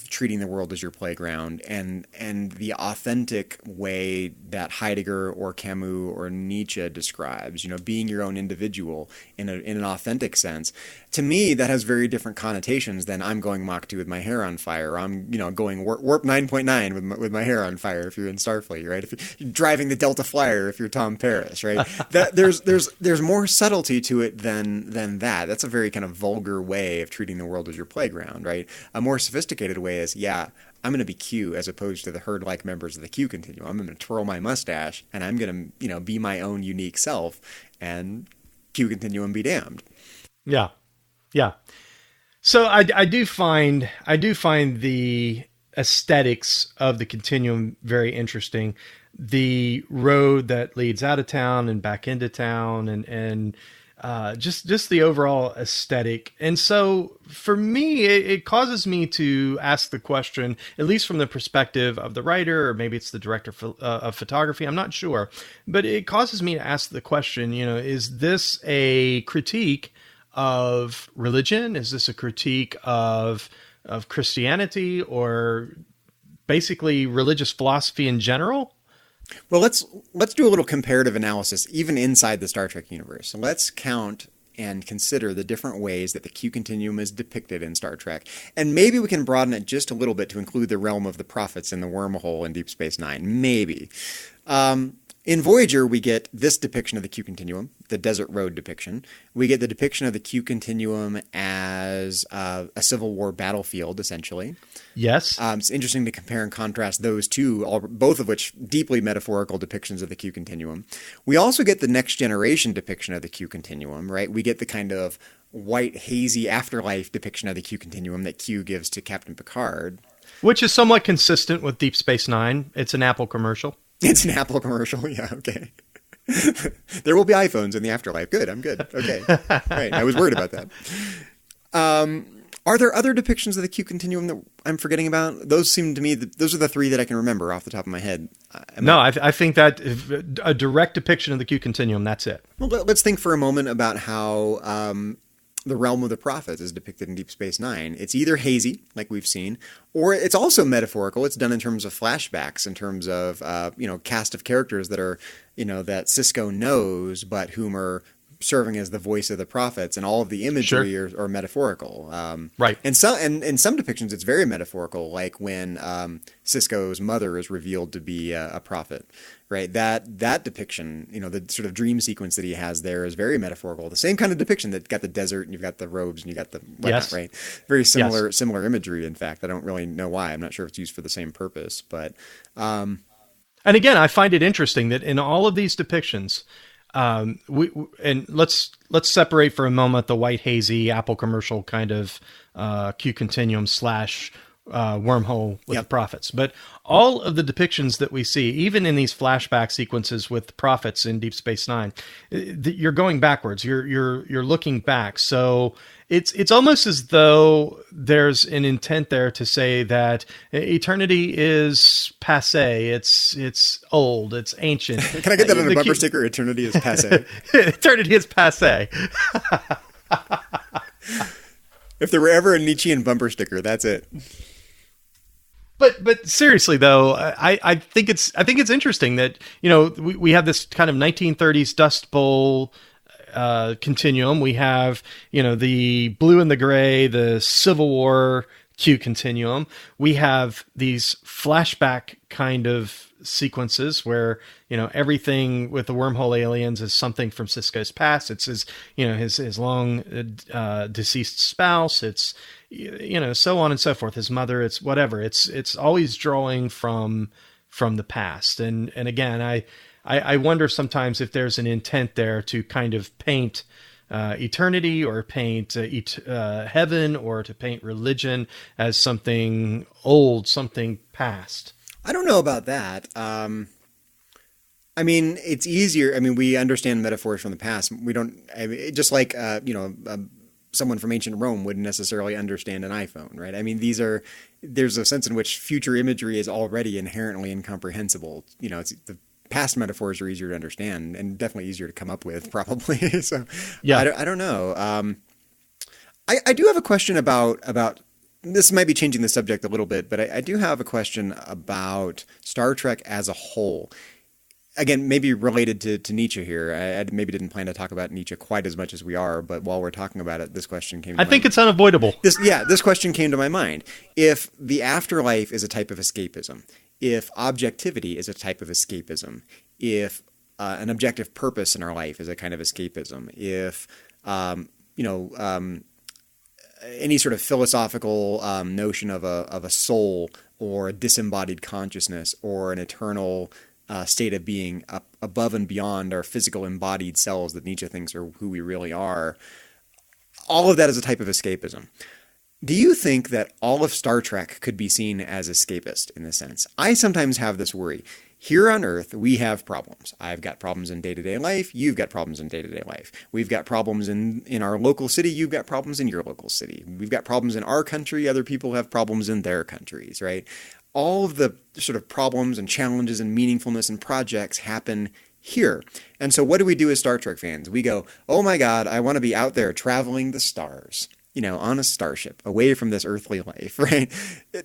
treating the world as your playground and the authentic way that Heidegger or Camus or Nietzsche describes, being your own individual in an authentic sense? To me, that has very different connotations than I'm going Mach 2 with my hair on fire, or I'm, going warp 9.9 with my hair on fire if you're in Starfleet, right? If you're driving the Delta Flyer if you're Tom Paris, right? There's more subtlety to it than that. That's a very kind of vulgar way of treating the world as your playground, right? A more sophisticated way is, I'm going to be Q as opposed to the herd-like members of the Q Continuum. I'm going to twirl my mustache and I'm going to, be my own unique self, and Q Continuum be damned. Yeah. So I do find the aesthetics of the Continuum very interesting. the road that leads out of town and back into town, and just the overall aesthetic. And so for me, it causes me to ask the question, at least from the perspective of the writer, or maybe it's the director of photography, I'm not sure, but it causes me to ask the question, is this a critique of religion? Is this a critique of Christianity, or basically religious philosophy in general? Well, let's do a little comparative analysis, even inside the Star Trek universe. So let's count and consider the different ways that the Q Continuum is depicted in Star Trek. And maybe we can broaden it just a little bit to include the realm of the prophets in the wormhole in Deep Space Nine. Maybe. In Voyager, we get this depiction of the Q Continuum, the Desert Road depiction. We get the depiction of the Q Continuum as a Civil War battlefield, essentially. Yes. It's interesting to compare and contrast those two, both of which deeply metaphorical depictions of the Q Continuum. We also get the Next Generation depiction of the Q Continuum, right? We get the kind of white, hazy afterlife depiction of the Q Continuum that Q gives to Captain Picard. Which is somewhat consistent with Deep Space Nine. It's an Apple commercial. It's an Apple commercial. Yeah, okay. There will be iPhones in the afterlife. Good, I'm good. Okay. Right, I was worried about that. Are there other depictions of the Q Continuum that I'm forgetting about? Those seem to me, those are the three that I can remember off the top of my head. I think that a direct depiction of the Q Continuum, that's it. Well, let's think for a moment about how the realm of the prophets is depicted in Deep Space Nine. It's either hazy, like we've seen, or it's also metaphorical. It's done in terms of flashbacks, in terms of, cast of characters that are, that Sisko knows, but whom are serving as the voice of the prophets, and all of the imagery are metaphorical. Right. And in some depictions, it's very metaphorical, like when Sisko's mother is revealed to be a prophet. Right, that depiction, the sort of dream sequence that he has there is very metaphorical. The same kind of depiction that got the desert, and you've got the robes, and you got the whatnot, yes. Right? Very similar imagery. In fact, I don't really know why. I'm not sure if it's used for the same purpose, but. And again, I find it interesting that in all of these depictions, let's separate for a moment the white hazy Apple commercial kind of Q Continuum / wormhole with the prophets. But all of the depictions that we see, even in these flashback sequences with prophets in Deep Space Nine, you're going backwards. You're looking back. So it's almost as though there's an intent there to say that eternity is passé. It's old. It's ancient. Can I get that on a bumper sticker? Eternity is passé. Eternity is passé. If there were ever a Nietzschean bumper sticker, that's it. But seriously though, I think it's interesting that we have this kind of 1930s Dust Bowl continuum. We have the blue and the gray, the Civil War Q Continuum. We have these flashback kind of sequences where everything with the wormhole aliens is something from Sisko's past. It's his long deceased spouse. It's so on and so forth. His mother. It's whatever. It's always drawing from the past. And again, I wonder sometimes if there's an intent there to kind of paint eternity, or paint heaven, or to paint religion as something old, something past. I don't know about that. It's easier. we understand metaphors from the past. We don't, just like, someone from ancient Rome wouldn't necessarily understand an iPhone, right? There's a sense in which future imagery is already inherently incomprehensible. The past metaphors are easier to understand and definitely easier to come up with, probably. So yeah, I don't know. I do have a question about this might be changing the subject a little bit, but I do have a question about Star Trek as a whole. Again, maybe related to Nietzsche here. I maybe didn't plan to talk about Nietzsche quite as much as we are, but while we're talking about it, this question came to mind. I think it's unavoidable. This question came to my mind. If the afterlife is a type of escapism, if objectivity is a type of escapism, if an objective purpose in our life is a kind of escapism, if any sort of philosophical notion of a soul, or a disembodied consciousness, or an eternal state of being up above and beyond our physical embodied selves that Nietzsche thinks are who we really are, all of that is a type of escapism. Do you think that all of Star Trek could be seen as escapist in this sense? I sometimes have this worry. Here on Earth, we have problems. I've got problems in day-to-day life. You've got problems in day-to-day life. We've got problems in our local city. You've got problems in your local city. We've got problems in our country. Other people have problems in their countries, right? All of the sort of problems and challenges and meaningfulness and projects happen here. And so what do we do as Star Trek fans? We go, oh my God, I want to be out there traveling the stars, on a starship, away from this earthly life, right?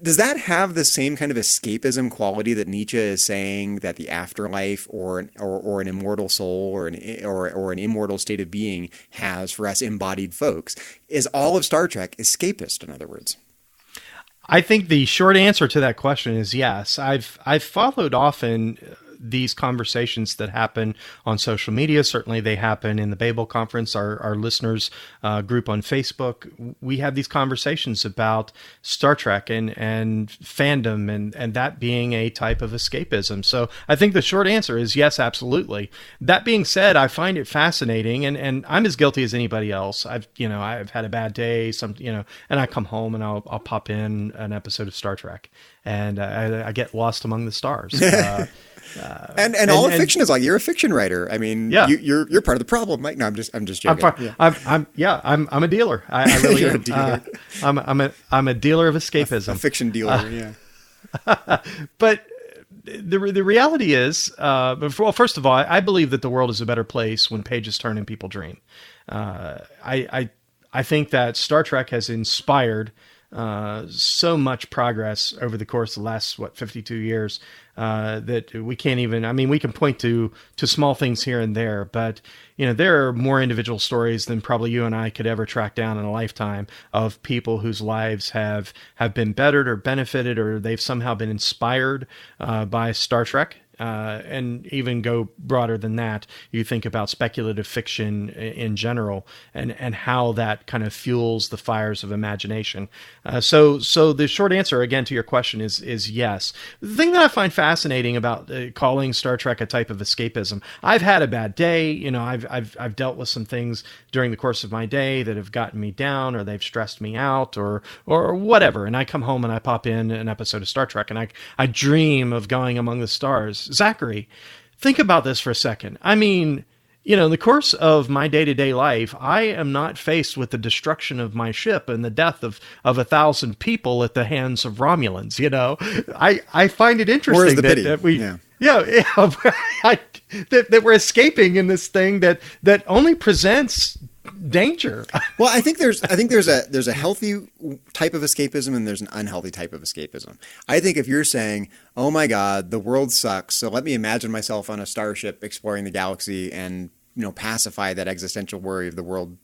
Does that have the same kind of escapism quality that Nietzsche is saying that the afterlife or an immortal soul or an immortal state of being has for us embodied folks? Is all of Star Trek escapist, in other words? I think the short answer to that question is yes. I've followed often these conversations that happen on social media. Certainly they happen in the Babel Conference, our listeners group on Facebook. We have these conversations about Star Trek and fandom and that being a type of escapism. So I think the short answer is yes, absolutely. That being said, I find it fascinating and I'm as guilty as anybody else. I've had a bad day, and I come home and I'll pop in an episode of Star Trek and I get lost among the stars. And all of fiction is like, you're a fiction writer. I mean, yeah. you're part of the problem, Mike. No, I'm just joking. I'm a dealer. I really You're am. a dealer. I'm a dealer of escapism. A fiction dealer, yeah. But the reality is, first of all, I believe that the world is a better place when pages turn and people dream. I think that Star Trek has inspired so much progress over the course of the last 52 years that we can't even. We can point to small things here and there, but there are more individual stories than probably you and I could ever track down in a lifetime of people whose lives have been bettered or benefited, or they've somehow been inspired by Star Trek. And even go broader than that, you think about speculative fiction in general and how that kind of fuels the fires of imagination. So the short answer, again, to your question is yes. The thing that I find fascinating about calling Star Trek a type of escapism, I've had a bad day. I've dealt with some things during the course of my day that have gotten me down or they've stressed me out or whatever. And I come home and I pop in an episode of Star Trek and I dream of going among the stars. Zachary, think about this for a second. In the course of my day-to-day life, I am not faced with the destruction of my ship and the death of 1,000 people at the hands of Romulans. I find it interesting that we, that we're escaping in this thing that only presents danger. Well, I think there's a healthy type of escapism and there's an unhealthy type of escapism. I think if you're saying, oh my God, the world sucks, so let me imagine myself on a starship exploring the galaxy and pacify that existential worry of the world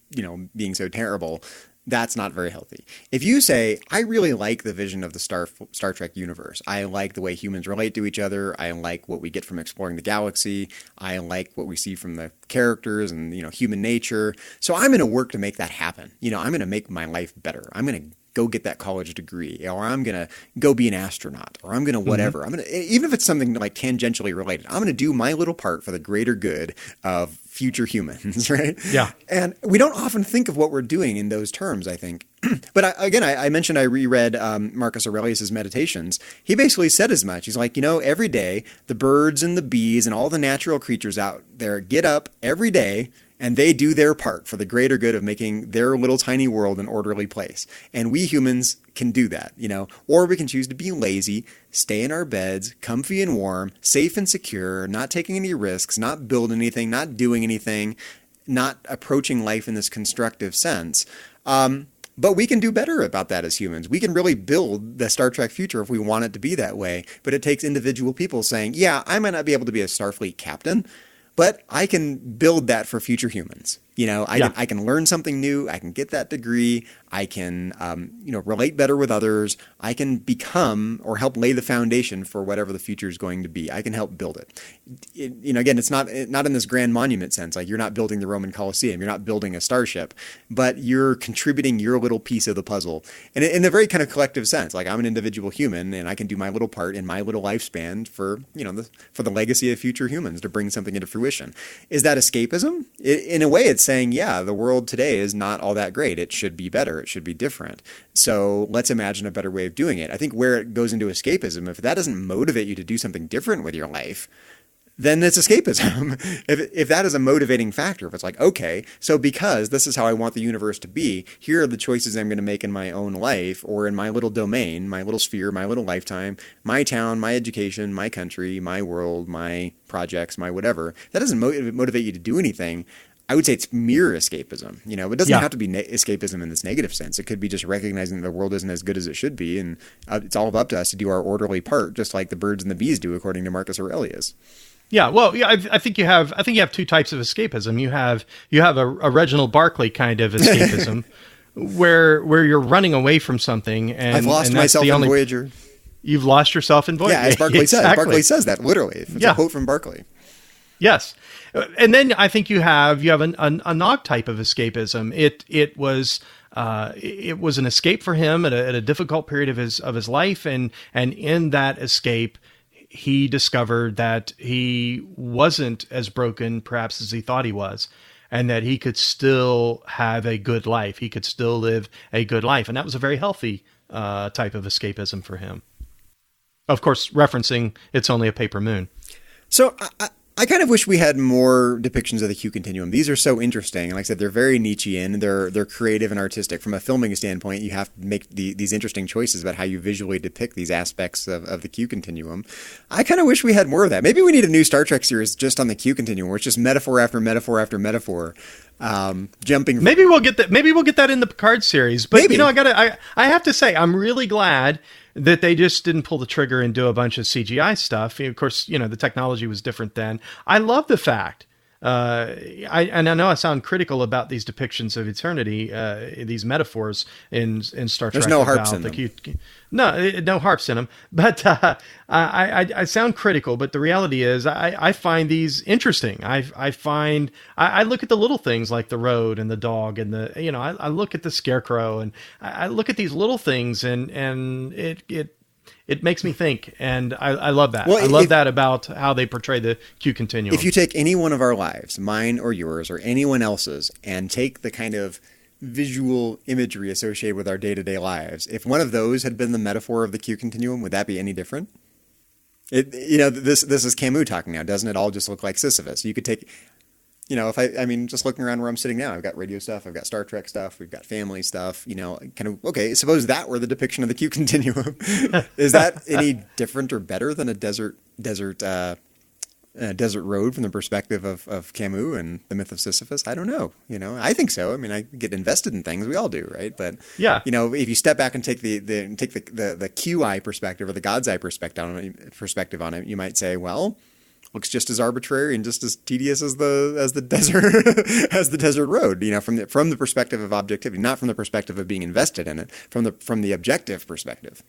being so terrible, that's not very healthy. If you say, I really like the vision of the Star Trek universe. I like the way humans relate to each other. I like what we get from exploring the galaxy. I like what we see from the characters and, human nature. So I'm going to work to make that happen. I'm going to make my life better. I'm going to go get that college degree, or I'm going to go be an astronaut, or I'm going to whatever. I'm going to, even if it's something like tangentially related, I'm going to do my little part for the greater good of future humans, right? Yeah. And we don't often think of what we're doing in those terms, I think. But I mentioned I reread Marcus Aurelius' Meditations. He basically said as much. He's like, every day the birds and the bees and all the natural creatures out there get up every day and they do their part for the greater good of making their little tiny world an orderly place. And we humans can do that, or we can choose to be lazy, stay in our beds, comfy and warm, safe and secure, not taking any risks, not build anything, not doing anything, not approaching life in this constructive sense. But we can do better about that as humans. We can really build the Star Trek future if we want it to be that way. But it takes individual people saying, yeah, I might not be able to be a Starfleet captain, but I can build that for future humans. I can learn something new. I can get that degree. I can, relate better with others. I can become or help lay the foundation for whatever the future is going to be. I can help build it. Again, it's not in this grand monument sense. Like, you're not building the Roman Colosseum. You're not building a starship, but you're contributing your little piece of the puzzle. And in a very kind of collective sense, like, I'm an individual human and I can do my little part in my little lifespan for the legacy of future humans to bring something into fruition. Is that escapism? In a way, it's saying, yeah, the world today is not all that great. It should be better. It should be different. So let's imagine a better way of doing it. I think where it goes into escapism, if that doesn't motivate you to do something different with your life, then it's escapism. If that is a motivating factor, if it's like, okay, so because this is how I want the universe to be, here are the choices I'm going to make in my own life or in my little domain, my little sphere, my little lifetime, my town, my education, my country, my world, my projects, my whatever. That doesn't motivate you to do anything. I would say it's mere escapism. It doesn't have to be escapism in this negative sense. It could be just recognizing that the world isn't as good as it should be, and it's all up to us to do our orderly part, just like the birds and the bees do, according to Marcus Aurelius. Yeah, well, yeah, I think you have two types of escapism. You have a Reginald Barclay kind of escapism, where you're running away from something, and I've lost myself in Voyager. You've lost yourself in Voyager. Yeah, as Barclay says. Exactly. Barclay says that literally. It's a quote from Barclay. Yes, and then I think you have a Nog type of escapism. It was an escape for him at a difficult period of his life, and in that escape, he discovered that he wasn't as broken perhaps as he thought he was, and that he could still have a good life. He could still live a good life. And that was a very healthy type of escapism for him. Of course, referencing It's Only a Paper Moon. So I kind of wish we had more depictions of the Q Continuum. These are so interesting. And like I said, they're very Nietzschean. They're creative and artistic. From a filming standpoint, you have to make these interesting choices about how you visually depict these aspects of the Q Continuum. I kind of wish we had more of that. Maybe we need a new Star Trek series just on the Q Continuum, where it's just metaphor after metaphor after metaphor. Jumping. Maybe we'll get that. Maybe we'll get that in the Picard series. But maybe. I have to say, I'm really glad that they just didn't pull the trigger and do a bunch of CGI stuff. Of course, the technology was different then. I love the fact, I know I sound critical about these depictions of eternity, these metaphors in Star Trek. There's no harps in them. No harps in them. But I sound critical, but the reality is I find these interesting. I look at the little things like the road and the dog and I look at the scarecrow and I look at these little things and it makes me think, and I love that. Well, I love that about how they portray the Q Continuum. If you take any one of our lives, mine or yours or anyone else's, and take the kind of visual imagery associated with our day-to-day lives, if one of those had been the metaphor of the Q Continuum, would that be any different? This is Camus talking now. Doesn't it all just look like Sisyphus? You could take... just looking around where I'm sitting now, I've got radio stuff, I've got Star Trek stuff, we've got family stuff, okay, suppose that were the depiction of the Q Continuum. Is that any different or better than a desert road from the perspective of Camus and the myth of Sisyphus? I don't know. I think so. I mean, I get invested in things. We all do, right? But yeah, if you step back and take the QI perspective or the God's eye perspective on it, you might say, well, looks just as arbitrary and just as tedious as the desert as the desert road. From the perspective of objectivity, not from the perspective of being invested in it, from the objective perspective.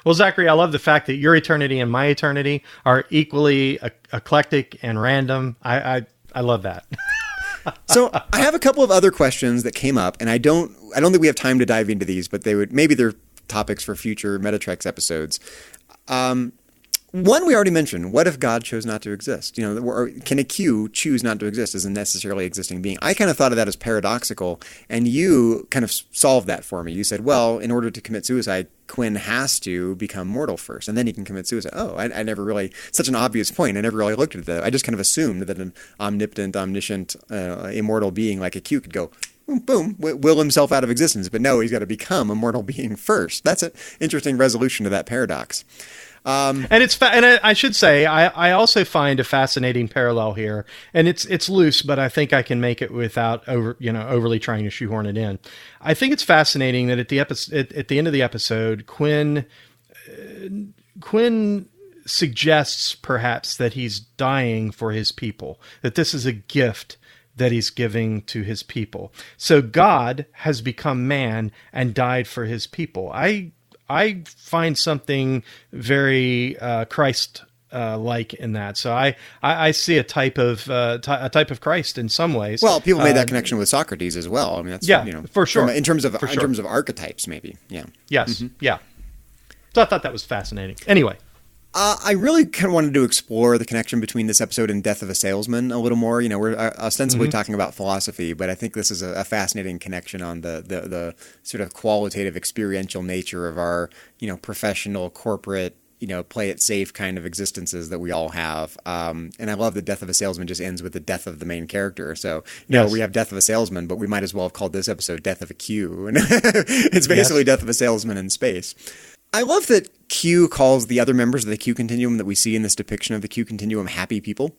Well, Zachary, I love the fact that your eternity and my eternity are equally eclectic and random. I love that. So I have a couple of other questions that came up, and I don't think we have time to dive into these, but maybe they're topics for future Metatrex episodes. One we already mentioned. What if God chose not to exist? Can a Q choose not to exist as a necessarily existing being? I kind of thought of that as paradoxical, and you kind of solved that for me. You said, well, in order to commit suicide, Quinn has to become mortal first, and then he can commit suicide. Oh, I never really, such an obvious point. I never really looked at that. I just kind of assumed that an omnipotent, omniscient, immortal being like a Q could go, boom, will himself out of existence. But no, he's got to become a mortal being first. That's an interesting resolution to that paradox. And I should say, I also find a fascinating parallel here, and it's loose, but I think I can make it without overly trying to shoehorn it in. I think it's fascinating that at the end of the episode, Quinn suggests perhaps that he's dying for his people, that this is a gift that he's giving to his people. So God has become man and died for his people. I find something very Christ-like in that. So I see a type of Christ in some ways. Well, people made that connection with Socrates as well. I mean, that's for sure. In terms of archetypes, maybe. Yeah. Yes. Mm-hmm. Yeah. So I thought that was fascinating. Anyway. I really kind of wanted to explore the connection between this episode and Death of a Salesman a little more. We're ostensibly talking about philosophy, but I think this is a fascinating connection on the sort of qualitative experiential nature of our, professional, corporate, play it safe kind of existences that we all have. And I love that Death of a Salesman just ends with the death of the main character. So, we have Death of a Salesman, but we might as well have called this episode Death of a Q. And it's basically Death of a Salesman in space. I love that Q calls the other members of the Q Continuum that we see in this depiction of the Q Continuum happy people.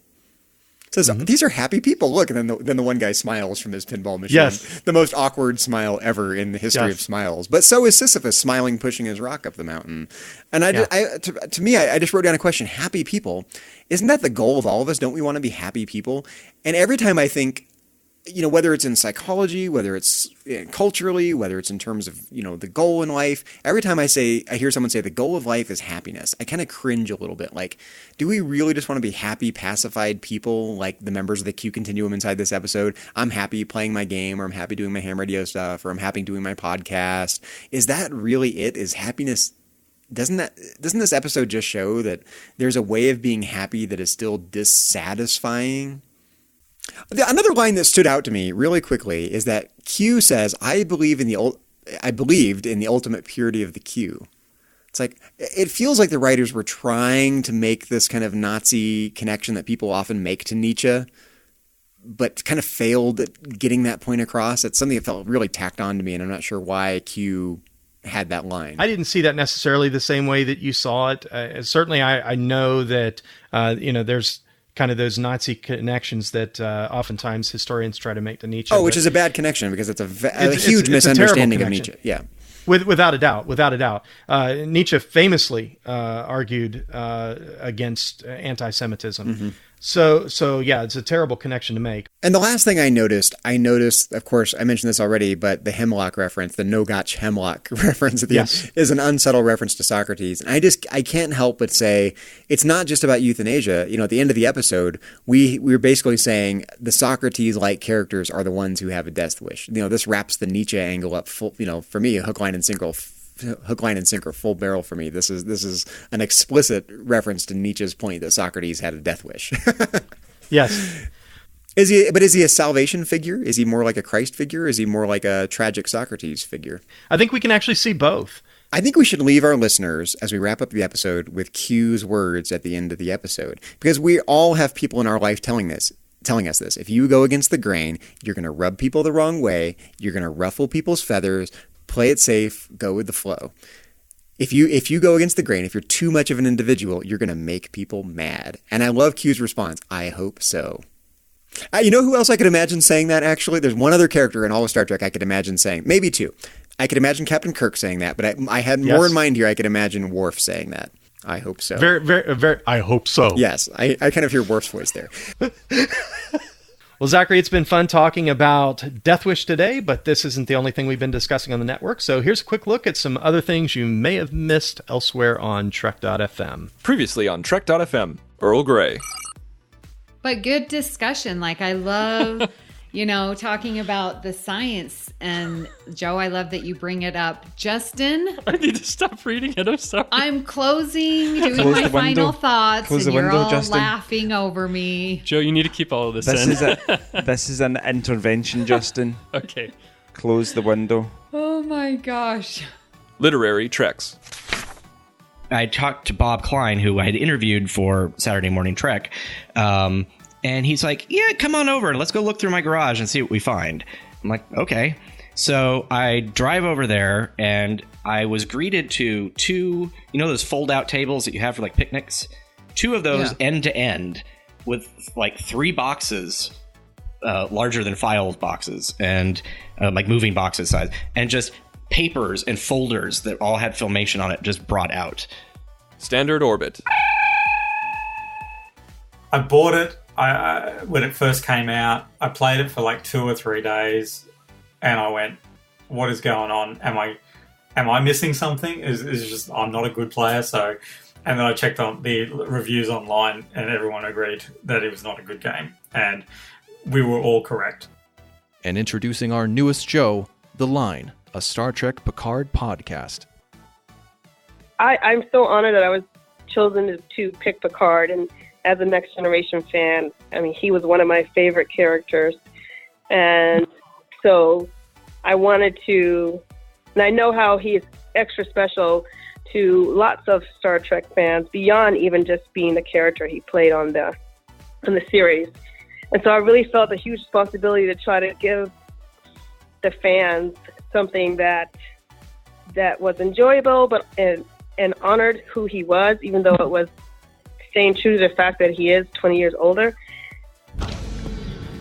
Says, these are happy people. Look, and then the one guy smiles from his pinball machine. Yes. The most awkward smile ever in the history of smiles. But so is Sisyphus smiling, pushing his rock up the mountain. And to me, I just wrote down a question. Happy people. Isn't that the goal of all of us? Don't we want to be happy people? And every time I think, whether it's in psychology, whether it's culturally, whether it's in terms of, the goal in life, every time I hear someone say the goal of life is happiness, I kind of cringe a little bit. Like, do we really just want to be happy, pacified people like the members of the Q Continuum inside this episode? I'm happy playing my game, or I'm happy doing my ham radio stuff, or I'm happy doing my podcast. Is that really it? Is happiness... Doesn't this episode just show that there's a way of being happy that is still dissatisfying? Another line that stood out to me really quickly is that Q says, I believed in the ultimate purity of the Q. It's like, it feels like the writers were trying to make this kind of Nazi connection that people often make to Nietzsche, but kind of failed at getting that point across. It's something that felt really tacked on to me, and I'm not sure why Q had that line. I didn't see that necessarily the same way that you saw it. Certainly, I know that, there's kind of those Nazi connections that oftentimes historians try to make to Nietzsche. Oh, which is a bad connection because it's a huge misunderstanding of Nietzsche. Yeah. Without a doubt. Nietzsche famously argued against anti-Semitism. Mm-hmm. So yeah, it's a terrible connection to make. And the last thing I noticed, of course, I mentioned this already, but the hemlock reference, the no-gotch hemlock reference at the end, is an unsubtle reference to Socrates. And I can't help but say, it's not just about euthanasia. At the end of the episode, we were basically saying the Socrates-like characters are the ones who have a death wish. This wraps the Nietzsche angle up full, for me, hook, line, and sinker, full barrel for me. This is an explicit reference to Nietzsche's point that Socrates had a death wish. Yes. Is he a salvation figure? Is he more like a Christ figure? Is he more like a tragic Socrates figure? I think we can actually see both. I think we should leave our listeners, as we wrap up the episode, with Q's words at the end of the episode. Because we all have people in our life telling us this. If you go against the grain, you're going to rub people the wrong way. You're going to ruffle people's feathers. Play it safe, go with the flow. If you go against the grain, if you're too much of an individual, you're going to make people mad. And I love Q's response, I hope so. You know who else I could imagine saying that, actually? There's one other character in all of Star Trek I could imagine saying, maybe two. I could imagine Captain Kirk saying that, but I had more in mind here. I could imagine Worf saying that. I hope so. Very, very, very, I hope so. Yes, I kind of hear Worf's voice there. Well, Zachary, it's been fun talking about Death Wish today, but this isn't the only thing we've been discussing on the network. So here's a quick look at some other things you may have missed elsewhere on Trek.fm. Previously on Trek.fm, Earl Grey. But good discussion. I love, talking about the science. And Joe, I love that you bring it up. Justin. I need to stop reading it. I'm sorry. I'm doing my final thoughts. Close and the window, you're all Justin. Laughing over me. Joe, you need to keep all of this in. This is an intervention, Justin. Okay. Close the window. Oh my gosh. Literary Treks. I talked to Bob Klein, who I had interviewed for Saturday Morning Trek, and he's like, yeah, come on over. Let's go look through my garage and see what we find. I'm like, okay. So I drive over there, and I was greeted to two, those fold-out tables that you have for, picnics? Two of those end-to-end with, 3 boxes, larger than file boxes, and, moving boxes size, and just papers and folders that all had Filmation on it just brought out. Standard Orbit. I bought it when it first came out. I played it for 2 or 3 days, and I went, "What is going on? Am I missing something? Is just I'm not a good player?" So, and then I checked on the reviews online, and everyone agreed that it was not a good game, and we were all correct. And introducing our newest show, The Line, a Star Trek Picard podcast. I'm so honored that I was chosen to pick Picard, and as a Next Generation fan, I mean, he was one of my favorite characters. And so I wanted to, and I know how he is extra special to lots of Star Trek fans beyond even just being the character he played on the series. And so I really felt a huge responsibility to try to give the fans something that was enjoyable, but and honored who he was, even though it was staying true to the fact that he is 20 years older.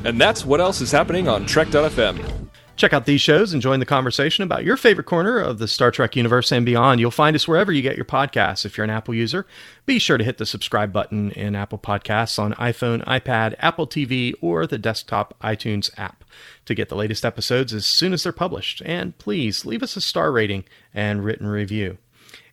And that's what else is happening on Trek.fm. Check out these shows and join the conversation about your favorite corner of the Star Trek universe and beyond. You'll find us wherever you get your podcasts. If you're an Apple user, be sure to hit the subscribe button in Apple Podcasts on iPhone, iPad, Apple TV, or the desktop iTunes app to get the latest episodes as soon as they're published. And please leave us a star rating and written review.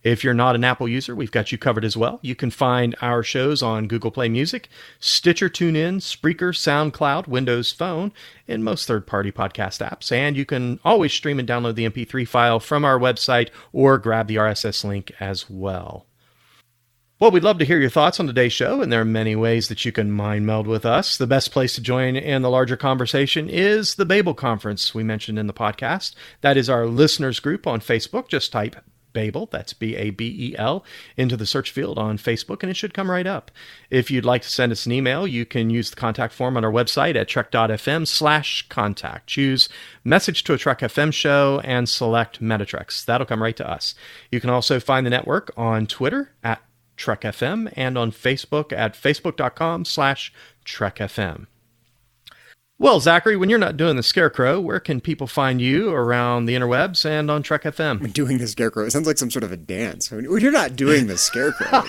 If you're not an Apple user, we've got you covered as well. You can find our shows on Google Play Music, Stitcher, TuneIn, Spreaker, SoundCloud, Windows Phone, and most third-party podcast apps. And you can always stream and download the MP3 file from our website or grab the RSS link as well. Well, we'd love to hear your thoughts on today's show, and there are many ways that you can mind meld with us. The best place to join in the larger conversation is the Babel Conference we mentioned in the podcast. That is our listeners group on Facebook. Just type Babel, that's Babel, into the search field on Facebook, and it should come right up. If you'd like to send us an email, you can use the contact form on our website at trek.fm/contact. Choose Message to a Trek FM Show and select Metatrex. That'll come right to us. You can also find the network on Twitter at TrekFM and on Facebook at facebook.com/TrekFM. Well, Zachary, when you're not doing the Scarecrow, where can people find you around the interwebs and on Trek FM? Doing the Scarecrow. It sounds like some sort of a dance. When you're not doing the Scarecrow,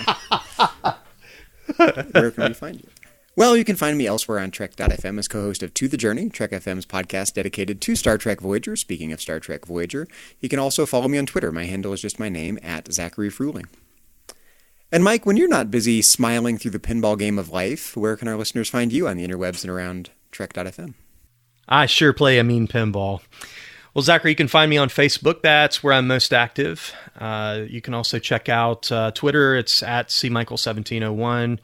where can we find you? Well, you can find me elsewhere on Trek.fm as co-host of To the Journey, Trek FM's podcast dedicated to Star Trek Voyager. Speaking of Star Trek Voyager, you can also follow me on Twitter. My handle is just my name, at Zachary Fruhling. And Mike, when you're not busy smiling through the pinball game of life, where can our listeners find you on the interwebs and around Trek.fm? I sure play a mean pinball. Well, Zachary, you can find me on Facebook. That's where I'm most active. You can also check out Twitter. It's at cmichael1701.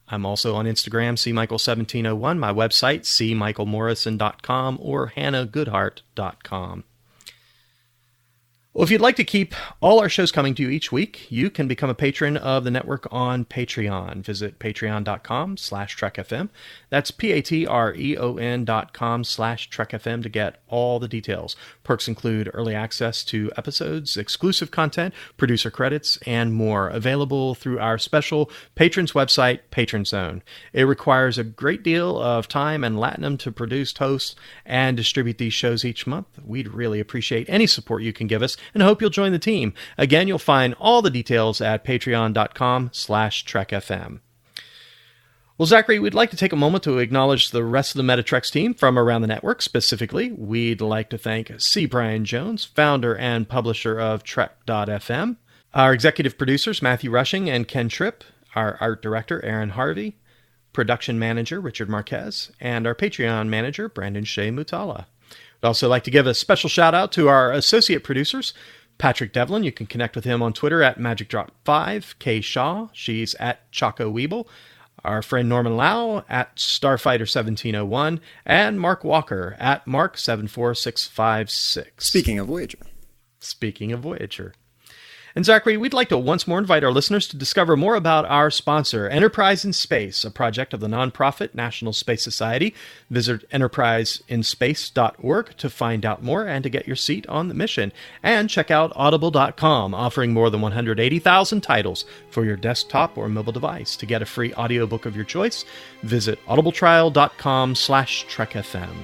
I'm also on Instagram, cmichael1701. My website, cmichaelmorrison.com or hannahgoodhart.com. Well, if you'd like to keep all our shows coming to you each week, you can become a patron of the network on Patreon. Visit patreon.com/TrekFM. That's patreon.com/TrekFM to get all the details. Perks include early access to episodes, exclusive content, producer credits, and more, available through our special patrons website, Patron Zone. It requires a great deal of time and latinum to produce, host, and distribute these shows each month. We'd really appreciate any support you can give us, and hope you'll join the team. Again, you'll find all the details at patreon.com/TrekFM. Well, Zachary, we'd like to take a moment to acknowledge the rest of the Metatrex team from around the network. Specifically, we'd like to thank C. Brian Jones, founder and publisher of Trek.fm, our executive producers, Matthew Rushing and Ken Tripp, our art director, Aaron Harvey, production manager, Richard Marquez, and our Patreon manager, Brandon Shea Mutala. We'd also like to give a special shout out to our associate producers, Patrick Devlin. You can connect with him on Twitter at MagicDrop5, Kay Shaw, she's at Choco Weeble, our friend Norman Lau at Starfighter1701, and Mark Walker at Mark74656. Speaking of Voyager. And Zachary, we'd like to once more invite our listeners to discover more about our sponsor, Enterprise in Space, a project of the nonprofit National Space Society. Visit enterpriseinspace.org to find out more and to get your seat on the mission. And check out audible.com, offering more than 180,000 titles for your desktop or mobile device. To get a free audiobook of your choice, visit audibletrial.com/TrekFM.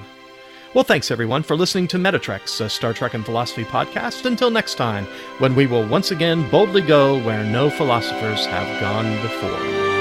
Well, thanks everyone for listening to Metatrex, a Star Trek and Philosophy podcast. Until next time, when we will once again boldly go where no philosophers have gone before.